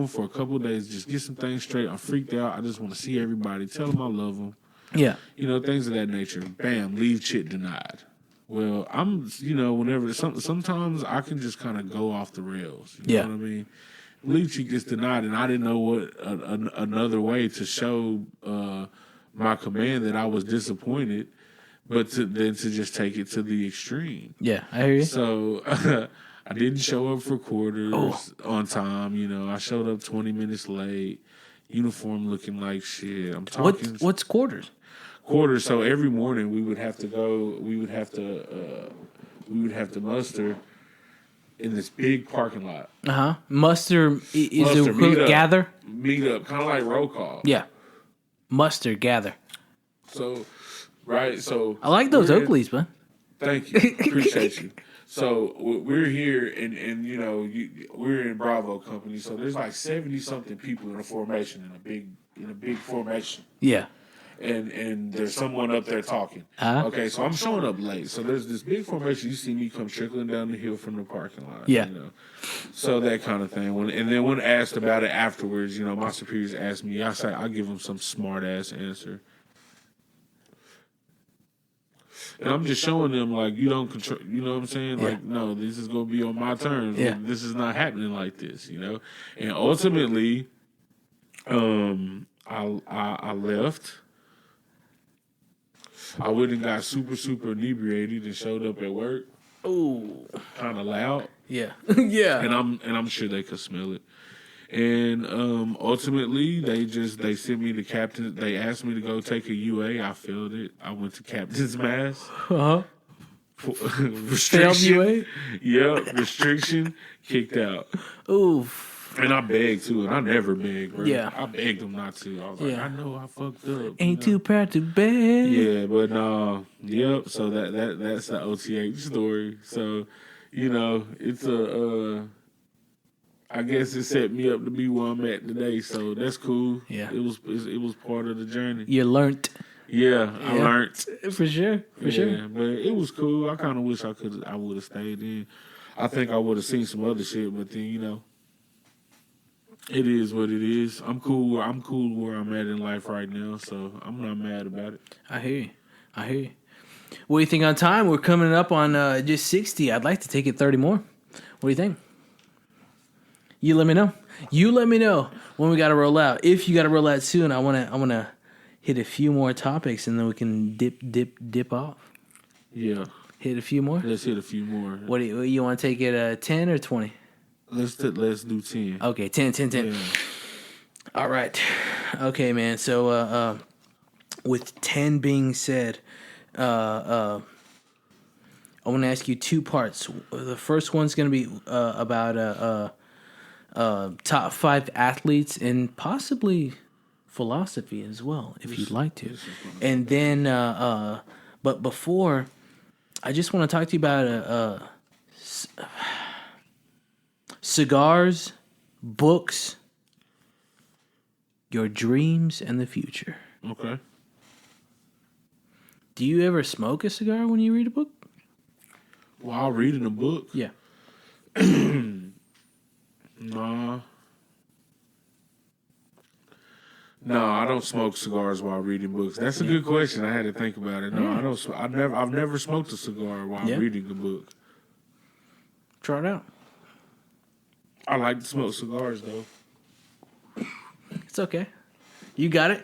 Speaker 2: for a couple of days, just get some things straight. I'm freaked out. I just want to see everybody, tell them I love them.
Speaker 1: Yeah.
Speaker 2: You know, things of that nature. Bam, leave shit denied. Well, I'm, you know, whenever, sometimes I can just kind of go off the rails. You know what I mean? Leave she gets denied, and I didn't know what another way to show my command that I was disappointed, but to just take it to the extreme.
Speaker 1: Yeah, I hear you.
Speaker 2: So I didn't show up for quarters on time. You know, I showed up 20 minutes late, uniform looking like shit. I'm talking.
Speaker 1: What's quarters?
Speaker 2: Quarters. So every morning we would have to go. We would have to we would have to muster in this big parking lot.
Speaker 1: Muster is
Speaker 2: Muster,
Speaker 1: it gather?
Speaker 2: Meet up, kind of like roll call.
Speaker 1: Yeah. Muster, gather.
Speaker 2: So, right, so
Speaker 1: I like those Oakleys, man.
Speaker 2: Thank you, appreciate you. So we're here, and you know, we're in Bravo Company. So there's like 70-something people in a formation in a big formation.
Speaker 1: Yeah.
Speaker 2: And there's someone up there talking. Okay, so I'm showing up late. So there's this big formation. You see me come trickling down the hill from the parking lot.
Speaker 1: Yeah.
Speaker 2: You know, so that kind of thing. And then when asked about it afterwards, you know, my superiors asked me. I give them some smart ass answer. And I'm just showing them, like, you don't control, you know what I'm saying? Like, no, this is going to be on my terms.
Speaker 1: Yeah.
Speaker 2: Like, this is not happening like this, you know? And ultimately, I left. I went and got super, super inebriated and showed up at work.
Speaker 1: Ooh.
Speaker 2: Kind of loud.
Speaker 1: Yeah. Yeah.
Speaker 2: And I'm sure they could smell it. And ultimately, they sent me to captain. They asked me to go take a UA. I failed it. I went to captain's mass. Restriction.
Speaker 1: UA?
Speaker 2: Yep, restriction. Kicked out.
Speaker 1: Oof.
Speaker 2: And I begged too, and I never begged, bro.
Speaker 1: Yeah.
Speaker 2: I begged them not to. I was like, I know I fucked up.
Speaker 1: Ain't too proud to beg.
Speaker 2: Yeah, but no. Yep. So that's the OTH story. So, you know, it's I guess it set me up to be where I'm at today, so that's cool.
Speaker 1: Yeah,
Speaker 2: it was part of the journey.
Speaker 1: You learned.
Speaker 2: Yeah, I learned
Speaker 1: for sure.
Speaker 2: But it was cool. I kind of wish I would have stayed in. I think I would have seen some other shit, but then you know, it is what it is. I'm cool. I'm cool where I'm at in life right now, so I'm not mad about it.
Speaker 1: I hear you. What do you think on time? We're coming up on just 60. I'd like to take it 30 more. What do you think? You let me know. When we got to roll out. If you got to roll out soon, I wanna hit a few more topics and then we can dip off.
Speaker 2: Yeah.
Speaker 1: Hit a few more.
Speaker 2: Let's hit a few more.
Speaker 1: What do you want to take it? 10 or 20?
Speaker 2: Let's do 10.
Speaker 1: Okay, 10.
Speaker 2: Yeah.
Speaker 1: All right. Okay, man. So with 10 being said, I want to ask you two parts. The first one's going to be about top 5 athletes and possibly philosophy as well, if you'd like to. And then, but before, I just want to talk to you about cigars, books, your dreams, and the future.
Speaker 2: Okay.
Speaker 1: Do you ever smoke a cigar when you read a book?
Speaker 2: While reading a book?
Speaker 1: Yeah.
Speaker 2: No, I don't smoke cigars while reading books. That's a good question. I had to think about it. No, I don't. I've never smoked a cigar while reading a book.
Speaker 1: Try it out.
Speaker 2: I like to smoke cigars though.
Speaker 1: It's okay. You got it.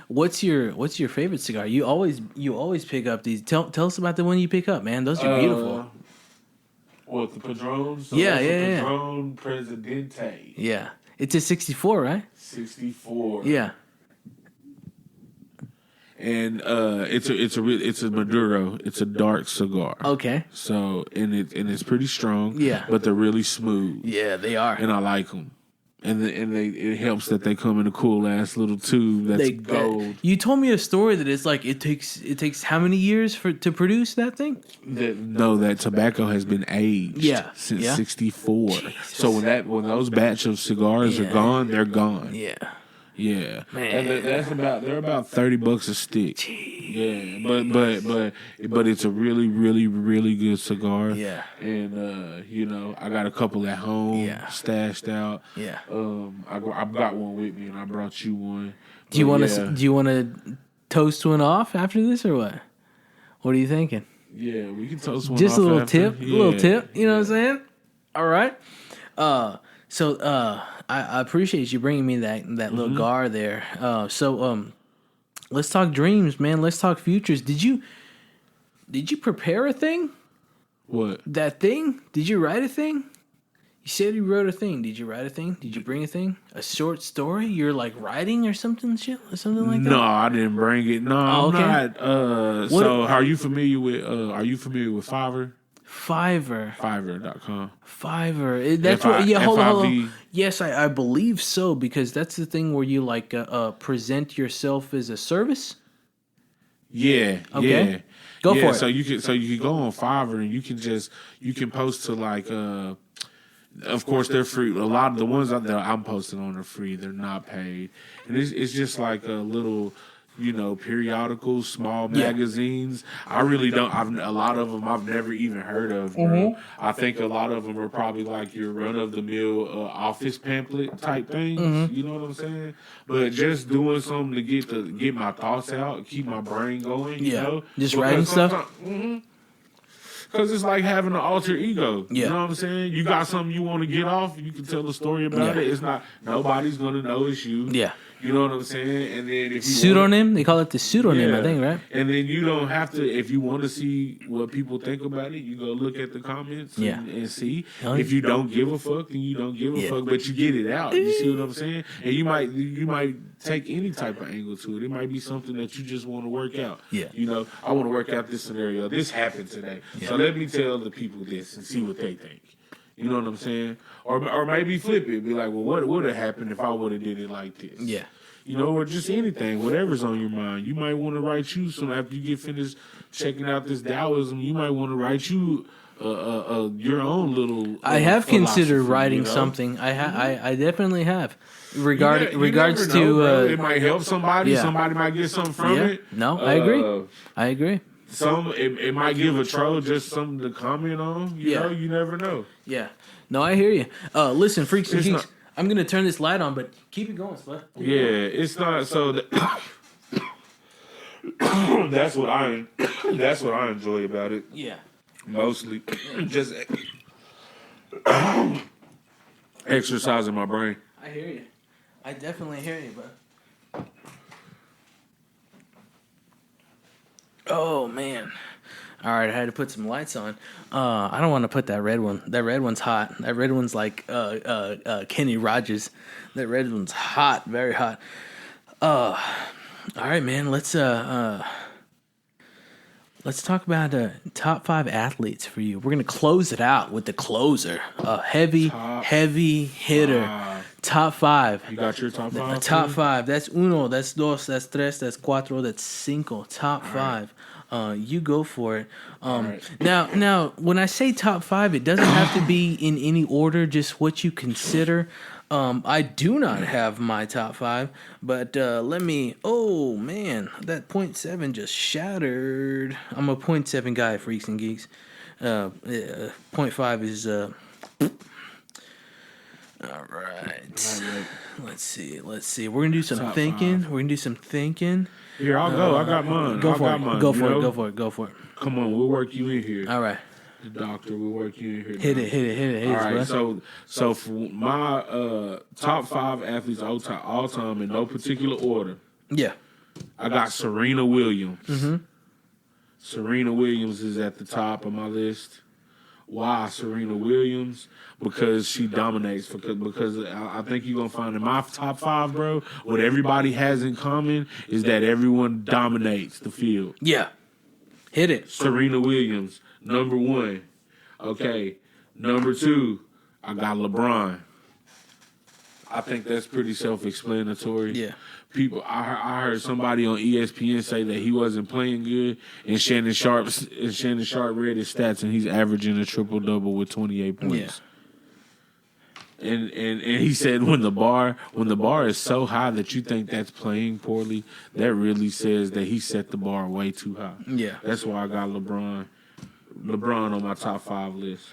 Speaker 1: What's your favorite cigar? You always pick up these. Tell us about the one you pick up, man. Those are beautiful.
Speaker 2: What, the Padrones? So
Speaker 1: yeah.
Speaker 2: Padron Presidente.
Speaker 1: Yeah. It's a 64, right?
Speaker 2: 64.
Speaker 1: Yeah.
Speaker 2: And it's a Maduro. It's a dark cigar.
Speaker 1: Okay.
Speaker 2: So and it's pretty strong.
Speaker 1: Yeah.
Speaker 2: But they're really smooth.
Speaker 1: Yeah, they are.
Speaker 2: And I like them. And it helps that they come in a cool ass little tube that's gold.
Speaker 1: You told me a story that it's like it takes how many years to produce that thing?
Speaker 2: That tobacco has been aged since 64. Jesus. So when those batch of cigars are gone, they're gone.
Speaker 1: Yeah.
Speaker 2: Yeah,
Speaker 1: man,
Speaker 2: they're about $30 a stick. Jeez. Yeah, but it's a really, really, really good cigar.
Speaker 1: Yeah,
Speaker 2: and I got a couple at home stashed out.
Speaker 1: Yeah,
Speaker 2: I've got one with me, and I brought you one.
Speaker 1: Do you want to toast one off after this or what? What are you thinking?
Speaker 2: Yeah, we can toast one.
Speaker 1: Just
Speaker 2: off
Speaker 1: a little
Speaker 2: after.
Speaker 1: tip, You know what I'm saying? All right. I appreciate you bringing me that little gar there. Let's talk dreams, man. Let's talk futures. Did you prepare a thing?
Speaker 2: What?
Speaker 1: That thing? Did you write a thing? You said you wrote a thing. Did you write a thing? Did you bring a thing? A short story? You're like writing or something shit? Or something like that?
Speaker 2: No, I didn't bring it. No, I'm not. So are you familiar with Fiverr?
Speaker 1: Fiverr.
Speaker 2: Fiverr.com.
Speaker 1: Fiverr. That's what. Yeah, hold on. Yes, I believe so, because that's the thing where you like present yourself as a service.
Speaker 2: Yeah.
Speaker 1: Okay.
Speaker 2: Yeah.
Speaker 1: Go for it.
Speaker 2: So you can go on Fiverr and you can post to like of course they're free. A lot of the ones that I'm posting on are free. They're not paid, and it's just like a little, periodicals, small magazines. I really don't. A lot of them I've never even heard of, bro. Mm-hmm. I think a lot of them are probably like your run of the mill office pamphlet type things. Mm-hmm. You know what I'm saying? But just doing something to get my thoughts out, keep my brain going. You know,
Speaker 1: just writing stuff.
Speaker 2: Mm-hmm. Because it's like having an alter ego.
Speaker 1: Yeah.
Speaker 2: You know what I'm saying? You got something you want to get off, you can tell a story about it. It's not, nobody's going to know it's you.
Speaker 1: Yeah.
Speaker 2: You know what I'm saying? And then if you
Speaker 1: pseudonym, they call it the pseudonym, I think, right?
Speaker 2: And then you don't have to, if you want to see what people think about it, you go look at the comments and see. If you don't give a fuck, then you don't give a fuck, but you get it out. You see what I'm saying? And you might take any type of angle to it. It might be something that you just want to work out.
Speaker 1: Yeah.
Speaker 2: I want to work out this scenario. This happened today. Yeah. So let me tell the people this and see what they think. You know what I'm saying? Or maybe flip it. Be like, well, what would have happened if I would have did it like this?
Speaker 1: Yeah.
Speaker 2: Or just anything, whatever's on your mind. You might want to write you some after you get finished checking out this Taoism. You might want to write you your own little.
Speaker 1: I have considered writing something. I definitely have. Regards to
Speaker 2: it might help somebody. Yeah. Somebody might get something from it.
Speaker 1: No, I agree. I agree.
Speaker 2: It might give a troll just something to comment on. You know, you never know.
Speaker 1: Yeah. No, I hear you. Listen, Freaks and Geeks, I'm gonna turn this light on, but keep it going, Spud.
Speaker 2: Yeah, it's not so. That's what I enjoy about it.
Speaker 1: Yeah.
Speaker 2: Mostly, just exercising my brain.
Speaker 1: I hear you. I definitely hear you, bud. Oh man. All right, I had to put some lights on. I don't want to put that red one. That red one's hot. That red one's like Kenny Rogers. That red one's hot, very hot. All right, man. Let's talk about top 5 athletes for you. We're gonna close it out with the closer, a heavy hitter. Top 5.
Speaker 2: You got your top 5?
Speaker 1: Top 5. That's uno. That's dos. That's tres. That's cuatro. That's cinco. Top 5. You go for it.
Speaker 2: Right.
Speaker 1: Now, when I say top 5, it doesn't have to be in any order. Just what you consider. I do not have my top 5, but let me. Oh man, that 0.7 just shattered. I'm a 0.7 guy, Freaks and Geeks. 0.5 is. All right. Let's see. We're gonna do some top thinking. 5.
Speaker 2: Here, I'll go. I got mine.
Speaker 1: Go for it. Go for it.
Speaker 2: Come on, we'll work you in here.
Speaker 1: All right.
Speaker 2: The doctor will work you in here.
Speaker 1: Hit it.
Speaker 2: All right. Bro. So for my top 5 athletes all time in no particular order.
Speaker 1: Yeah.
Speaker 2: I got Serena Williams.
Speaker 1: Mm-hmm.
Speaker 2: Serena Williams is at the top of my list. Why Serena Williams? Because she dominates. Because I think you're going to find in my top 5, bro, what everybody has in common is that everyone dominates the field.
Speaker 1: Yeah. Hit it.
Speaker 2: Serena Williams, number 1. Okay. Number 2, I got LeBron. I think that's pretty self-explanatory.
Speaker 1: Yeah.
Speaker 2: I heard somebody on ESPN say that he wasn't playing good, and Shannon Sharp read his stats, and he's averaging a triple-double with 28 points. Yeah. And he said when the bar is so high that you think that's playing poorly, that really says that he set the bar way too high.
Speaker 1: Yeah.
Speaker 2: That's why I got LeBron on my top 5 list.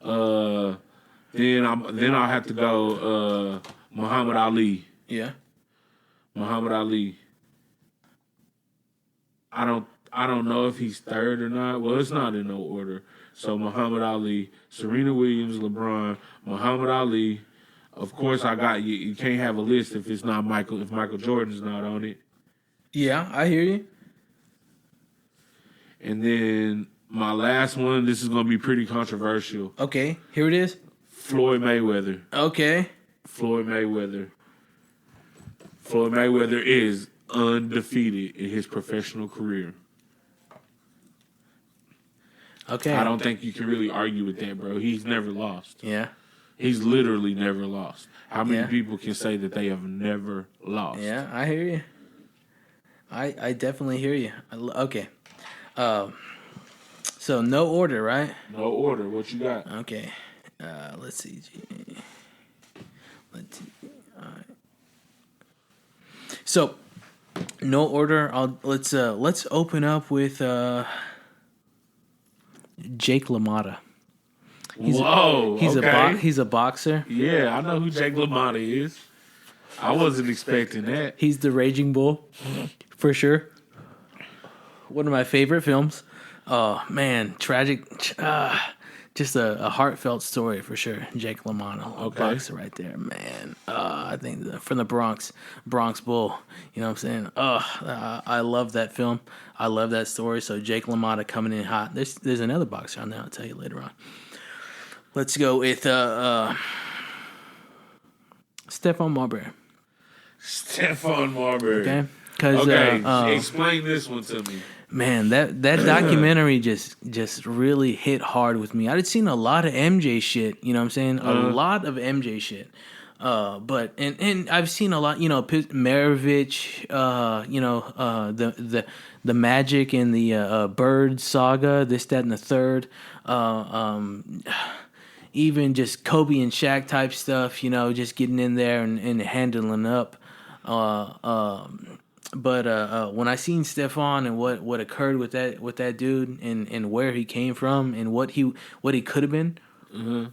Speaker 2: Then I'll have to go Muhammad Ali.
Speaker 1: Yeah.
Speaker 2: Muhammad Ali. I don't know if he's third or not. Well, it's not in no order. So Muhammad Ali, Serena Williams, LeBron, Muhammad Ali. Of course, I got you. You can't have a list if it's not Michael. If Michael Jordan's not on it.
Speaker 1: Yeah, I hear you.
Speaker 2: And then my last one. This is going to be pretty controversial.
Speaker 1: Okay, here it is.
Speaker 2: Floyd Mayweather.
Speaker 1: Okay.
Speaker 2: Floyd Mayweather. Floyd Mayweather is undefeated in his professional career.
Speaker 1: Okay.
Speaker 2: I don't think you can really argue with that, bro. He's never lost.
Speaker 1: Yeah.
Speaker 2: He's literally never lost. How many people can say that they have never lost?
Speaker 1: Yeah, I hear you. I definitely hear you. Okay. So no order, right?
Speaker 2: No order. What you got?
Speaker 1: Okay. Let's see. Let's see. All right. So no order. Let's open up with Jake LaMotta. He's a boxer.
Speaker 2: Yeah, I know who Jake LaMotta is. I wasn't expecting that.
Speaker 1: He's the Raging Bull, for sure. One of my favorite films. Oh man, tragic. Just a heartfelt story for sure. Jake LaMotta, boxer right there, man. I think from the Bronx Bull. You know what I'm saying? I love that film. I love that story. So Jake LaMotta coming in hot. There's another boxer on there. I'll tell you later on. Let's go with Stephon Marbury.
Speaker 2: Stephon Marbury.
Speaker 1: Okay.
Speaker 2: Explain this one to me.
Speaker 1: Man, that documentary just really hit hard with me. I'd seen a lot of MJ shit, you know what I'm saying? A lot of MJ shit. But I've seen a lot, Maravich, the Magic and the Bird saga, this, that, and the third. Even just Kobe and Shaq type stuff, just getting in there and handling up. But when I seen Stephon and what occurred with that dude and where he came from and what he could have been, and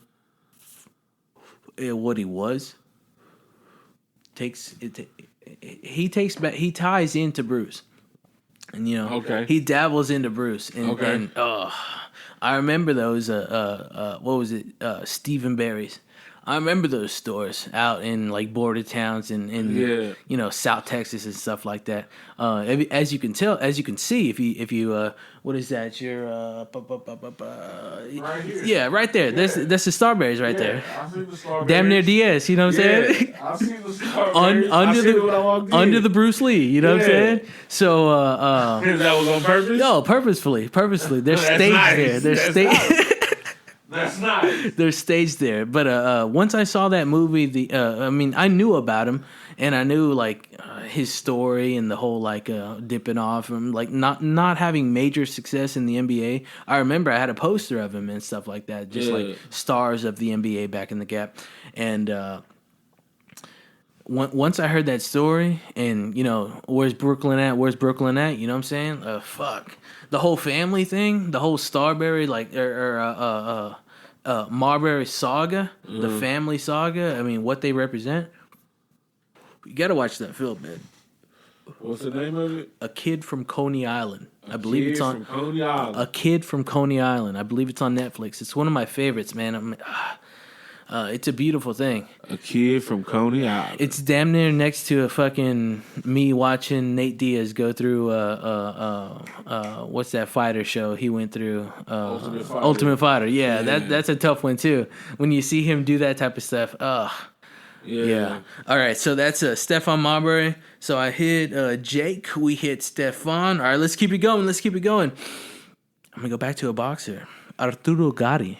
Speaker 1: what he was, he ties into Bruce, and he dabbles into Bruce, and I remember those what was it, Stephen Barry's. I remember those stores out in like border towns in South Texas and stuff like that. As you can see, if you what is that? Your
Speaker 2: right here.
Speaker 1: Yeah, right there.
Speaker 2: Yeah.
Speaker 1: That's the Starberries right there.
Speaker 2: I see the Starberries.
Speaker 1: Damn near DS. You know what I'm saying?
Speaker 2: I see the Starberries.
Speaker 1: Under the Bruce Lee. You know what I'm saying? So
Speaker 2: that was on purpose.
Speaker 1: No, purposefully. They're staged
Speaker 2: nice.
Speaker 1: there. They're staged.
Speaker 2: That's nice.
Speaker 1: They're staged there. But once I saw that movie, I knew about him, and I knew his story and the whole dipping off from not having major success in the NBA. I remember I had a poster of him and stuff like that, just like stars of the NBA back in the gap. And once I heard that story, and where's Brooklyn at? You know what I'm saying? Fuck. The whole family thing, the whole Starberry Marbury saga, the family saga. I mean, what they represent. You gotta watch that film, man.
Speaker 2: What's the name of it?
Speaker 1: A Kid from Coney Island. I believe it's on
Speaker 2: Coney Island.
Speaker 1: A Kid from Coney Island. I believe it's on Netflix. It's one of my favorites, man. It's a beautiful thing.
Speaker 2: A Kid from Coney Island.
Speaker 1: It's damn near next to a fucking me watching Nate Diaz go through what's that fighter show he went through? Ultimate Fighter. Yeah, that's a tough one too. When you see him do that type of stuff, yeah. All right, so that's Stephon Marbury. So I hit Jake. We hit Stephon. All right, let's keep it going. I'm gonna go back to a boxer, Arturo Gatti.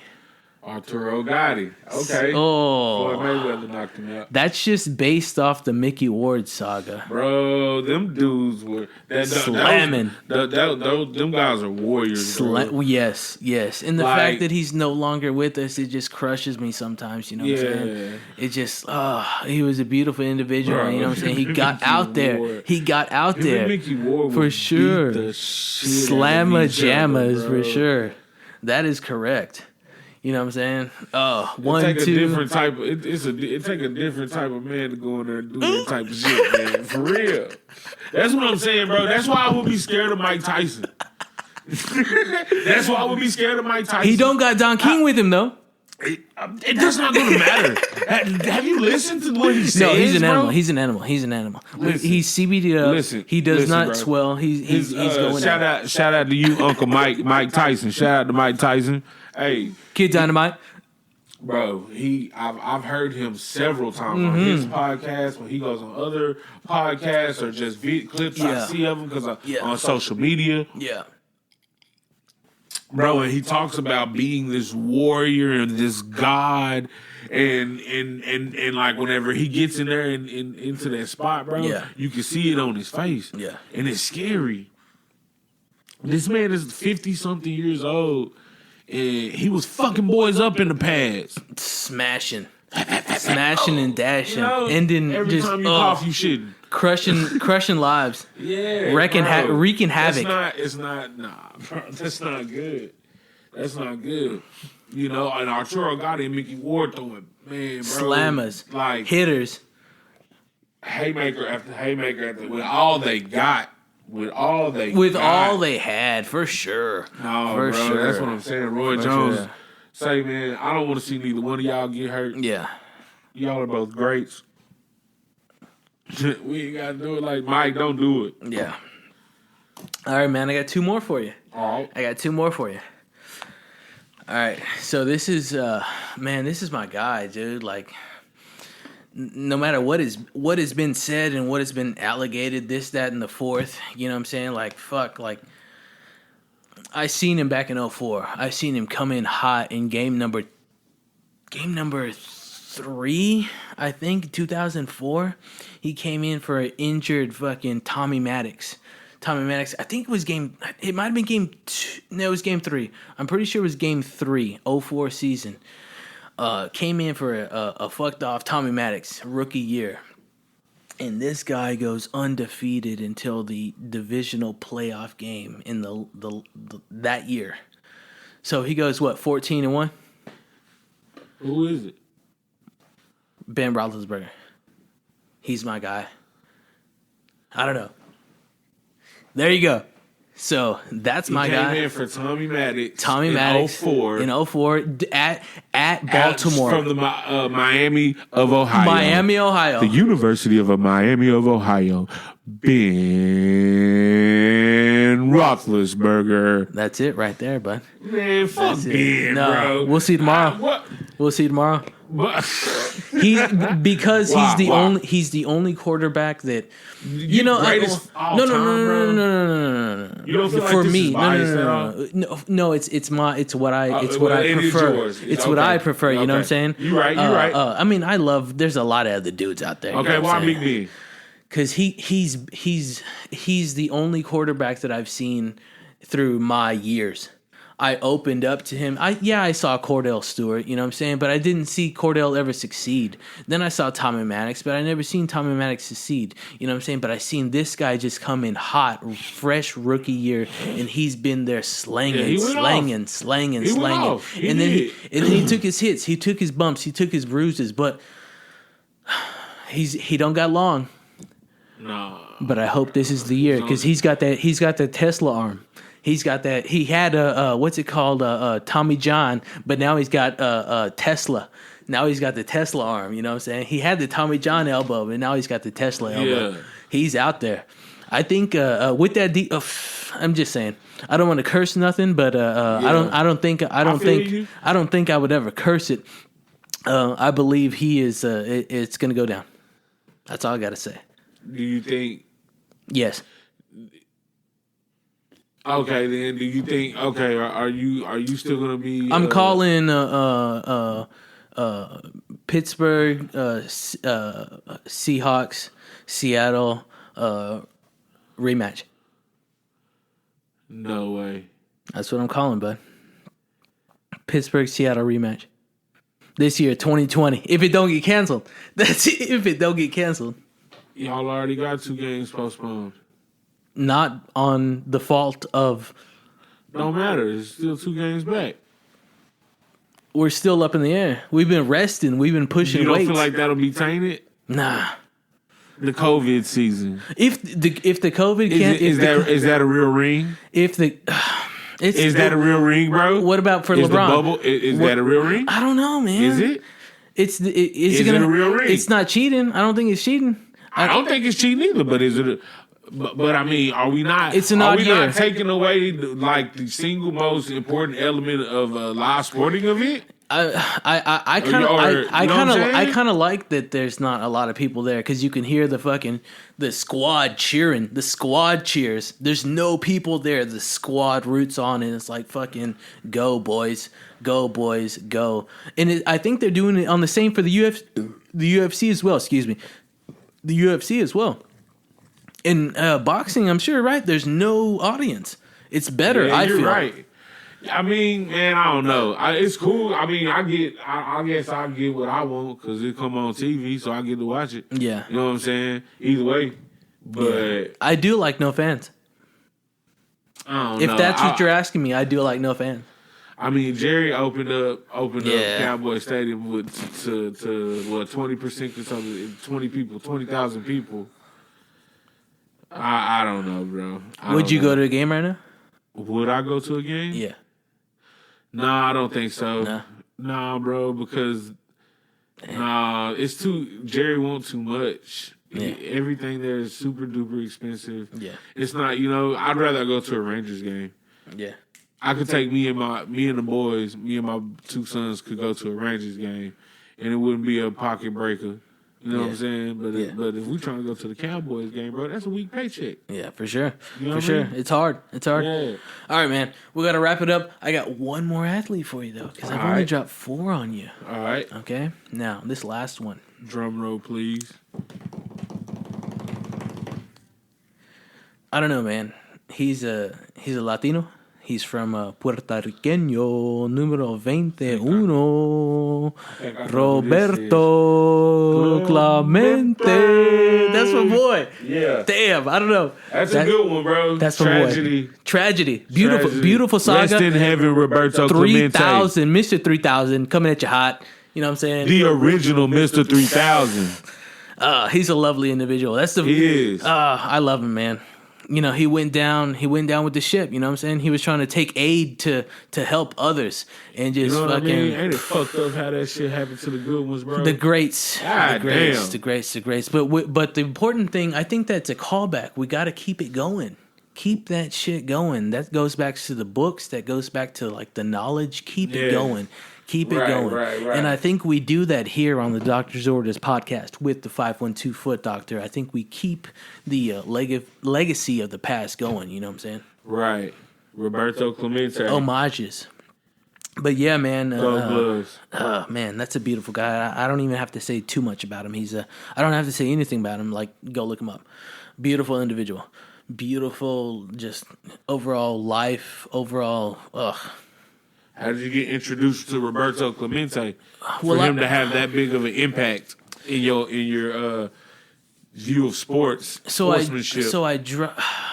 Speaker 2: Okay.
Speaker 1: Oh,
Speaker 2: Floyd Mayweather knocked him out.
Speaker 1: That's just based off the Mickey Ward saga.
Speaker 2: Bro, them dudes were
Speaker 1: slamming.
Speaker 2: Them guys are warriors, bro.
Speaker 1: Yes. And the fact that he's no longer with us, it just crushes me sometimes, you know what I'm saying? It just, he was a beautiful individual, bro. You know what I'm saying? He got out there.
Speaker 2: Mickey Ward
Speaker 1: for sure. Slamma-jammas, for
Speaker 2: bro.
Speaker 1: Sure. That is correct. You know what I'm saying?
Speaker 2: It take a different type of man to go in there and do that type of shit, man. For real. That's what I'm saying, bro. That's why I would be scared of Mike Tyson. He don't got Don King with him, though. It's not going to matter. Have you listened to what he says? No,
Speaker 1: he's an
Speaker 2: bro?
Speaker 1: animal. He's an animal. He's CBD up. He does not
Speaker 2: bro.
Speaker 1: swell. He's going
Speaker 2: shout out to you, Uncle Mike Tyson. Shout out to Mike Tyson. Hey,
Speaker 1: Kid Dynamite.
Speaker 2: Bro, I've heard him several times on his podcast, when he goes on other podcasts, or just clips I see of him because on social media.
Speaker 1: Yeah.
Speaker 2: Bro, and he talks about being this warrior and this god, and like whenever he gets in there and into that spot, bro, you can see it on his face.
Speaker 1: Yeah.
Speaker 2: And it's scary. This man is 50-something years old, and he was fucking boys up in the past.
Speaker 1: Smashing and dashing. Ending
Speaker 2: every
Speaker 1: just
Speaker 2: time you cough, you shouldn't.
Speaker 1: Crushing lives.
Speaker 2: Yeah.
Speaker 1: Wreaking havoc.
Speaker 2: Nah, bro. That's not good. That's not good. You know, and Arturo got it, Mickey Ward throwing, man, bro.
Speaker 1: Slammers.
Speaker 2: Like,
Speaker 1: hitters.
Speaker 2: Haymaker after haymaker with all they got. With all
Speaker 1: they had, for sure.
Speaker 2: No,
Speaker 1: for
Speaker 2: bro,
Speaker 1: sure.
Speaker 2: That's what I'm saying. Roy Jones say, man, I don't want to see neither one of y'all get hurt.
Speaker 1: Yeah.
Speaker 2: Y'all are both greats. We ain't got to do it like Mike. Don't do it.
Speaker 1: Yeah. All right, man. I got two more for you.
Speaker 2: All right.
Speaker 1: All right. So this is, this is my guy, dude. Like, no matter what has been said and what has been allegated, this, that, and the fourth, you know what I'm saying? Like, fuck, like, I seen him back in 2004. I seen him come in hot in game number 3, I think, 2004. He came in for an injured fucking Tommy Maddox. I think it might have been game 2. No, it was game 3. I'm pretty sure it was game 3, 2004 season. Came in for a fucked off Tommy Maddox rookie year. And this guy goes undefeated until the divisional playoff game in the that year. So he goes, 14-1?
Speaker 2: Who is it?
Speaker 1: Ben Roethlisberger. He's my guy. I don't know. There you go. So that's my guy.
Speaker 2: He came in for Tommy Maddox.
Speaker 1: In 2004 at Baltimore.
Speaker 2: From the Miami of Ohio.
Speaker 1: Miami, Ohio.
Speaker 2: The University of Miami of Ohio. Ben Roethlisberger.
Speaker 1: That's it right there, bud.
Speaker 2: Man, fuck Ben, bro.
Speaker 1: We'll see tomorrow.
Speaker 2: What?
Speaker 1: We'll see tomorrow. He's the only quarterback that no. You don't
Speaker 2: feel like this is biased at all?
Speaker 1: No. It's what I prefer. It's what I prefer. You know what I'm saying?
Speaker 2: You're right.
Speaker 1: I mean, there's a lot of other dudes out there.
Speaker 2: Okay, why Big Ben?
Speaker 1: Because he's the only quarterback that I've seen through my years. I opened up to him. I saw Cordell Stewart, you know what I'm saying? But I didn't see Cordell ever succeed. Then I saw Tommy Maddox, but I never seen Tommy Maddox succeed. You know what I'm saying? But I seen this guy just come in hot, fresh rookie year, and he's been there slanging. And then he took his hits, he took his bumps, he took his bruises, but he don't got long.
Speaker 2: No.
Speaker 1: But I hope this is the year, because he's got that Tesla arm. He's got that. He had what's it called? Tommy John, but now he's got Tesla. Now he's got the Tesla arm. You know what I'm saying? He had the Tommy John elbow, and now he's got the Tesla elbow. Yeah. He's out there. I think with that. I'm just saying. I don't want to curse nothing, but I don't think I would ever curse it. I believe he is. It's going to go down. That's all I got to say.
Speaker 2: Do you think?
Speaker 1: Yes.
Speaker 2: Okay, then. Do you think? Okay, are you still gonna be?
Speaker 1: I'm calling Pittsburgh, Seahawks, Seattle rematch.
Speaker 2: No way.
Speaker 1: That's what I'm calling, bud. Pittsburgh, Seattle rematch. This year, 2020. If it don't get canceled, that's it. If it don't get canceled,
Speaker 2: y'all already got 2 games postponed.
Speaker 1: Not on the fault of...
Speaker 2: Don't matter. It's still 2 games back.
Speaker 1: We're still up in the air. We've been resting. We've been pushing weights.
Speaker 2: You don't feel like that'll be tainted?
Speaker 1: Nah.
Speaker 2: The COVID season.
Speaker 1: If the COVID can't...
Speaker 2: Is that a real ring?
Speaker 1: Is
Speaker 2: that a real ring, bro?
Speaker 1: What about for LeBron?
Speaker 2: The bubble, is that a real ring?
Speaker 1: I don't know, man.
Speaker 2: Is it?
Speaker 1: Is
Speaker 2: it a real ring?
Speaker 1: It's not cheating. I don't think it's cheating.
Speaker 2: I don't think it's cheating either, but is it... But I mean, are we not?
Speaker 1: It's an odd year.
Speaker 2: Not taking away the single most important element of live sporting event?
Speaker 1: I kind of like that there's not a lot of people there because you can hear the squad cheering, the squad cheers. There's no people there. The squad roots on, and it's like fucking go boys, go. And I think they're doing it on the same for the UFC as well. Excuse me, the UFC as well. In boxing, I'm sure, right? There's no audience. It's better.
Speaker 2: Yeah,
Speaker 1: I
Speaker 2: you're
Speaker 1: feel
Speaker 2: right. I mean, man, I don't know. It's cool. I mean, I guess I get what I want because it come on TV, so I get to watch it.
Speaker 1: Yeah.
Speaker 2: You know what I'm saying? Either way. But
Speaker 1: I do like no fans.
Speaker 2: I don't
Speaker 1: If
Speaker 2: know.
Speaker 1: that's what you're asking me, I do like no fans.
Speaker 2: I mean, Jerry opened up Cowboy Stadium with to what 20% or something, 20,000 people. I don't know, bro.
Speaker 1: Would you go to a game right now?
Speaker 2: Would I go to a game?
Speaker 1: Yeah.
Speaker 2: Nah, I don't think so.
Speaker 1: Nah.
Speaker 2: Nah, bro, because it's Jerry wants too much.
Speaker 1: Yeah.
Speaker 2: Everything there is super duper expensive.
Speaker 1: Yeah.
Speaker 2: It's not, I'd rather go to a Rangers game.
Speaker 1: Yeah.
Speaker 2: I could take me and the boys, me and my two sons could go to a Rangers game, and it wouldn't be a pocket breaker. You know what I'm saying? But if we trying to go to the Cowboys game, bro, that's a week paycheck.
Speaker 1: Yeah, for sure.
Speaker 2: You know
Speaker 1: for sure. It's hard.
Speaker 2: Yeah.
Speaker 1: All right, man. We got to wrap it up. I got one more athlete for you, though, because I've only dropped 4 on you.
Speaker 2: All right.
Speaker 1: Okay? Now, this last one.
Speaker 2: Drum roll, please.
Speaker 1: I don't know, man. He's a Latino. He's from Puertorriqueño número 21, Roberto Clemente. That's my boy.
Speaker 2: Yeah.
Speaker 1: Damn, I don't know.
Speaker 2: That's a good one, bro.
Speaker 1: That's my boy. Tragedy. Beautiful saga.
Speaker 2: Rest in heaven, Roberto Clemente.
Speaker 1: 3000, Mr. 3000, coming at you hot. You know what I'm saying?
Speaker 2: The original Mr. 3000.
Speaker 1: He's a lovely individual.
Speaker 2: He is.
Speaker 1: I love him, man. He went down with the ship, you know what I'm saying? He was trying to take aid to help others and just
Speaker 2: what
Speaker 1: fucking...
Speaker 2: I mean? Ain't it fucked up how that shit happened to the good ones, bro?
Speaker 1: The greats.
Speaker 2: God damn.
Speaker 1: The greats. But the important thing, I think that's a callback. We got to keep it going. Keep that shit going. That goes back to the books. That goes back to, like, the knowledge. Keep it going. Keep it going.
Speaker 2: Right.
Speaker 1: And I think we do that here on the Doctor's Orders podcast with the 512 Foot Doctor. I think we keep the legacy of the past going. You know what I'm saying?
Speaker 2: Right. Roberto Clemente.
Speaker 1: Homages. But yeah, man.
Speaker 2: Bloods.
Speaker 1: Man, that's a beautiful guy. I don't even have to say too much about him. I don't have to say anything about him. Like, go look him up. Beautiful individual. Beautiful, just overall life.
Speaker 2: How did you get introduced to Roberto Clemente for
Speaker 1: Well,
Speaker 2: him to have that big of an impact in your view of sportsmanship?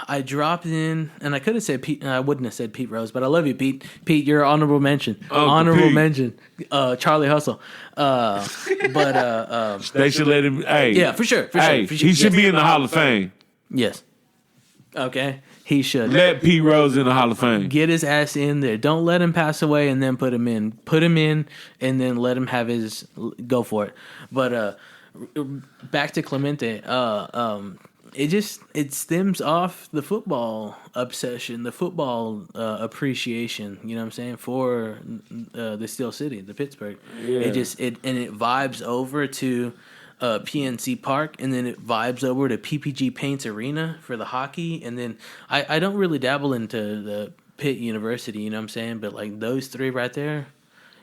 Speaker 1: I dropped in, and I could have said Pete. I wouldn't have said Pete Rose, but I love you, Pete. Pete, you're honorable mention. Mention. Charlie Hustle.
Speaker 2: They should let him. Hey,
Speaker 1: yeah, for sure.
Speaker 2: He should be in the Hall of Fame.
Speaker 1: Yes. Okay. He should.
Speaker 2: Let Pete Rose in the Hall of Fame.
Speaker 1: Get his ass in there. Don't let him pass away and then put him in. Put him in and then let him have his go for it. But back to Clemente. It stems off the football obsession, the football appreciation. You know what I'm saying, for the Steel City, the Pittsburgh.
Speaker 2: Yeah.
Speaker 1: It vibes over to PNC Park, and then it vibes over to PPG Paints Arena for the hockey, and then I don't really dabble into the Pitt University, you know what I'm saying, but like those 3 right there,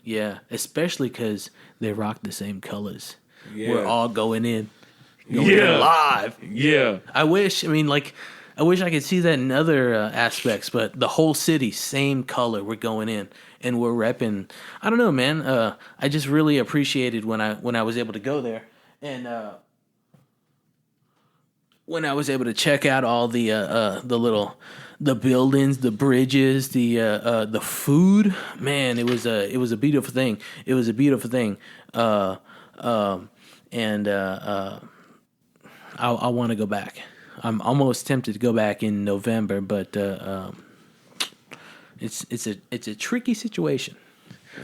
Speaker 1: yeah, especially because they rock the same colors. Yeah. We're all going in live.
Speaker 2: Yeah,
Speaker 1: I wish I could see that in other aspects, but the whole city, same color, we're going in. And we're repping. I don't know, man. I just really appreciated when I was able to go there. And when I was able to check out all the buildings, the bridges, the food, man, it was a beautiful thing. It was a beautiful thing. I want to go back. I'm almost tempted to go back in November, but it's a tricky situation.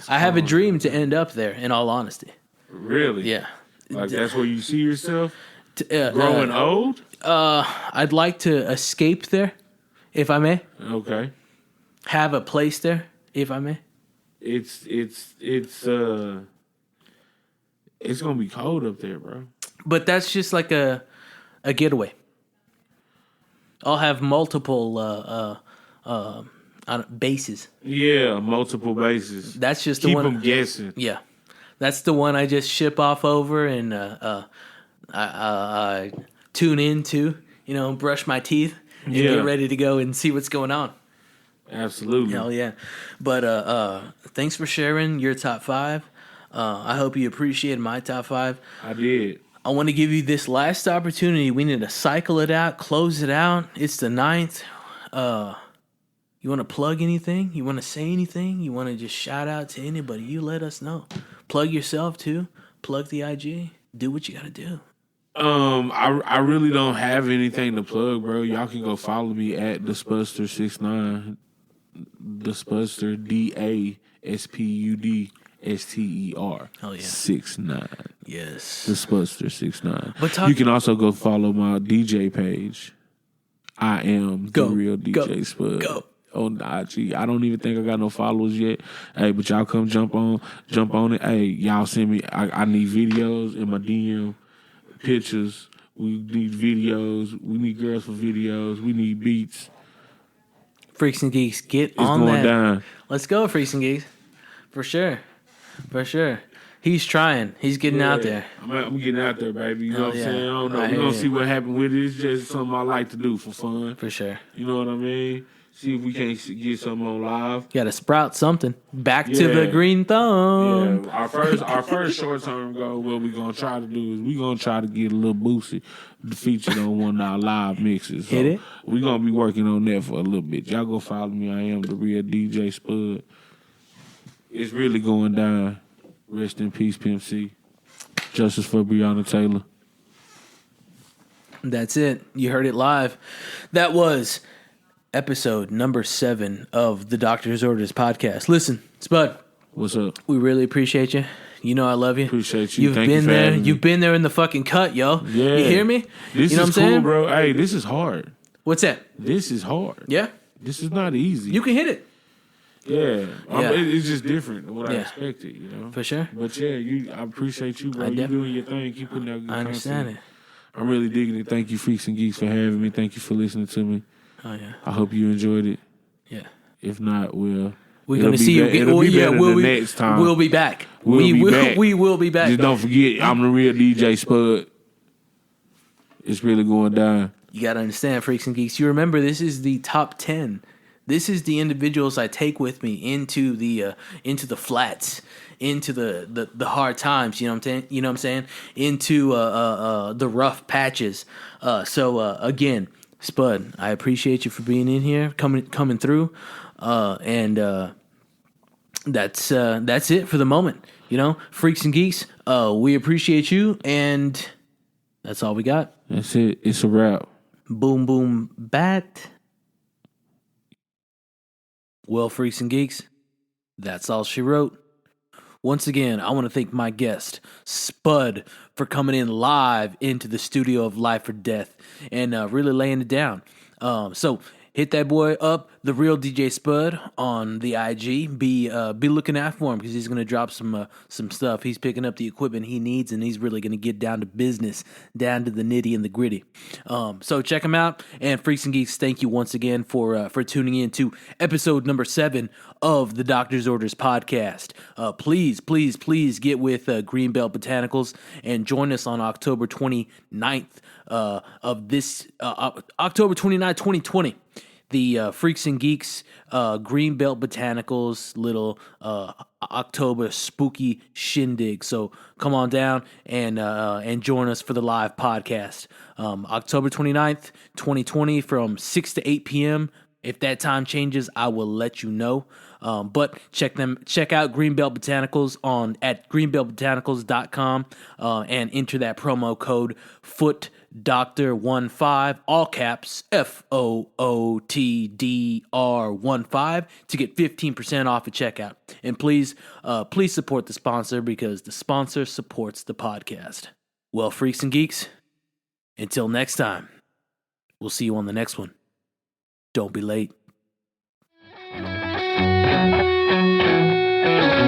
Speaker 1: I have a dream to end up there. In all honesty.
Speaker 2: Really?
Speaker 1: Yeah.
Speaker 2: Like that's where you see yourself growing old?
Speaker 1: I'd like to escape there, if I may.
Speaker 2: Okay.
Speaker 1: Have a place there, if I may.
Speaker 2: it's gonna be cold up there, bro.
Speaker 1: But that's just like a getaway. I'll have multiple bases.
Speaker 2: Yeah, multiple bases.
Speaker 1: That's just the
Speaker 2: Keep
Speaker 1: one.
Speaker 2: them guessing.
Speaker 1: Yeah, that's the one I just ship off over and I tune into. Brush my teeth and get ready to go and see what's going on.
Speaker 2: Absolutely.
Speaker 1: Hell yeah. But thanks for sharing your top 5. I hope you appreciated my top 5.
Speaker 2: I did.
Speaker 1: I want to give you this last opportunity. We need to cycle it out, close it out. It's the 9th. You want to plug anything? You want to say anything? You want to just shout out to anybody? You let us know. Plug yourself too. Plug the IG. Do what you got to do.
Speaker 2: I really don't have anything to plug, bro. Y'all can go follow me at the Spudster69. The Spudster DASPUDSTER.
Speaker 1: Hell yeah.
Speaker 2: 69.
Speaker 1: Yes.
Speaker 2: The Spudster 69.
Speaker 1: But
Speaker 2: you can also go follow my DJ page. I am the real DJ Spud.
Speaker 1: Go.
Speaker 2: On the IG. I don't even think I got no followers yet. Hey, but y'all come jump on it. Hey, y'all send me. I need videos in my DM, pictures. We need videos. We need girls for videos. We need beats.
Speaker 1: Freaks and Geeks, get
Speaker 2: It's
Speaker 1: on
Speaker 2: going
Speaker 1: that.
Speaker 2: down.
Speaker 1: Let's go, Freaks and Geeks. For sure. He's trying. He's getting out there.
Speaker 2: I'm getting out there, baby. You know what I'm saying? I don't know.
Speaker 1: I
Speaker 2: We're
Speaker 1: hear
Speaker 2: going to
Speaker 1: you.
Speaker 2: see what happens with it. It's just something I like to do for fun.
Speaker 1: For sure.
Speaker 2: You know what I mean? See if we can't get something on live.
Speaker 1: Got to sprout something. Back to the green thumb.
Speaker 2: Yeah, our first short term goal, what we're gonna try to do is we're gonna try to get a little Boosie featured on one of our live mixes. So
Speaker 1: Hit it.
Speaker 2: We're gonna be working on that for a little bit. Y'all go follow me. I am the real DJ Spud. It's really going down. Rest in peace, Pimp C. Justice for Breonna Taylor.
Speaker 1: That's it. You heard it live. That was episode number 7 of the Doctor's Orders podcast. Listen, Spud.
Speaker 2: What's up?
Speaker 1: We really appreciate you. You know I love you.
Speaker 2: Appreciate you.
Speaker 1: You've
Speaker 2: Thank
Speaker 1: been
Speaker 2: you for
Speaker 1: there.
Speaker 2: having me.
Speaker 1: You've been there in the fucking cut, yo.
Speaker 2: Yeah.
Speaker 1: You hear me?
Speaker 2: This
Speaker 1: you know
Speaker 2: is
Speaker 1: what I'm
Speaker 2: cool,
Speaker 1: saying?
Speaker 2: bro. Hey, this is hard.
Speaker 1: What's that?
Speaker 2: This is hard.
Speaker 1: Yeah?
Speaker 2: This is not easy.
Speaker 1: You can hit it.
Speaker 2: Yeah. It's just different than what I
Speaker 1: Yeah.
Speaker 2: expected, you know?
Speaker 1: For sure.
Speaker 2: But yeah, I appreciate you, bro. You doing your thing. Keep putting out good
Speaker 1: I understand
Speaker 2: content. I'm really digging it. Thank you, Freaks and Geeks, for having me. Thank you for listening to me.
Speaker 1: Oh, yeah.
Speaker 2: I hope you enjoyed it.
Speaker 1: Yeah.
Speaker 2: If not, we're
Speaker 1: going to see you again.
Speaker 2: Next time.
Speaker 1: We'll be back.
Speaker 2: We'll be back.
Speaker 1: We will be back.
Speaker 2: Just don't forget, I'm the real DJ Spud. It's really going down.
Speaker 1: You got to understand, Freaks and Geeks. You remember, this is the top 10. This is the individuals I take with me into the flats, into the hard times. You know what I'm saying? Into the rough patches. So again, Spud, I appreciate you for being in here, coming through, and that's it for the moment. You know, Freaks and Geeks, we appreciate you, and that's all we got.
Speaker 2: That's it. It's a wrap.
Speaker 1: Boom, boom, bat. Well, Freaks and Geeks, that's all she wrote. Once again, I want to thank my guest, Spud, for coming in live into the studio of Life or Death and really laying it down. So hit that boy up, the real DJ Spud, on the IG. Be looking out for him because he's going to drop some stuff. He's picking up the equipment he needs, and he's really going to get down to business, down to the nitty and the gritty. So check him out. And Freaks and Geeks, thank you once again for tuning in to episode number 7 of the Doctor's Orders podcast. Please get with Greenbelt Botanicals and join us on October 29th of this October 29th, 2020. The Freaks and Geeks Greenbelt Botanicals little October spooky shindig. So come on down and join us for the live podcast. October 29th, 2020 from 6 to 8 p.m. If that time changes, I will let you know. But check out Greenbelt Botanicals at greenbeltbotanicals.com and enter that promo code FOOTDoctor15, all caps FOOTDR15 to get 15% off at checkout. And please support the sponsor because the sponsor supports the podcast. Well, Freaks and Geeks, until next time, we'll see you on the next one. Don't be late. Peace.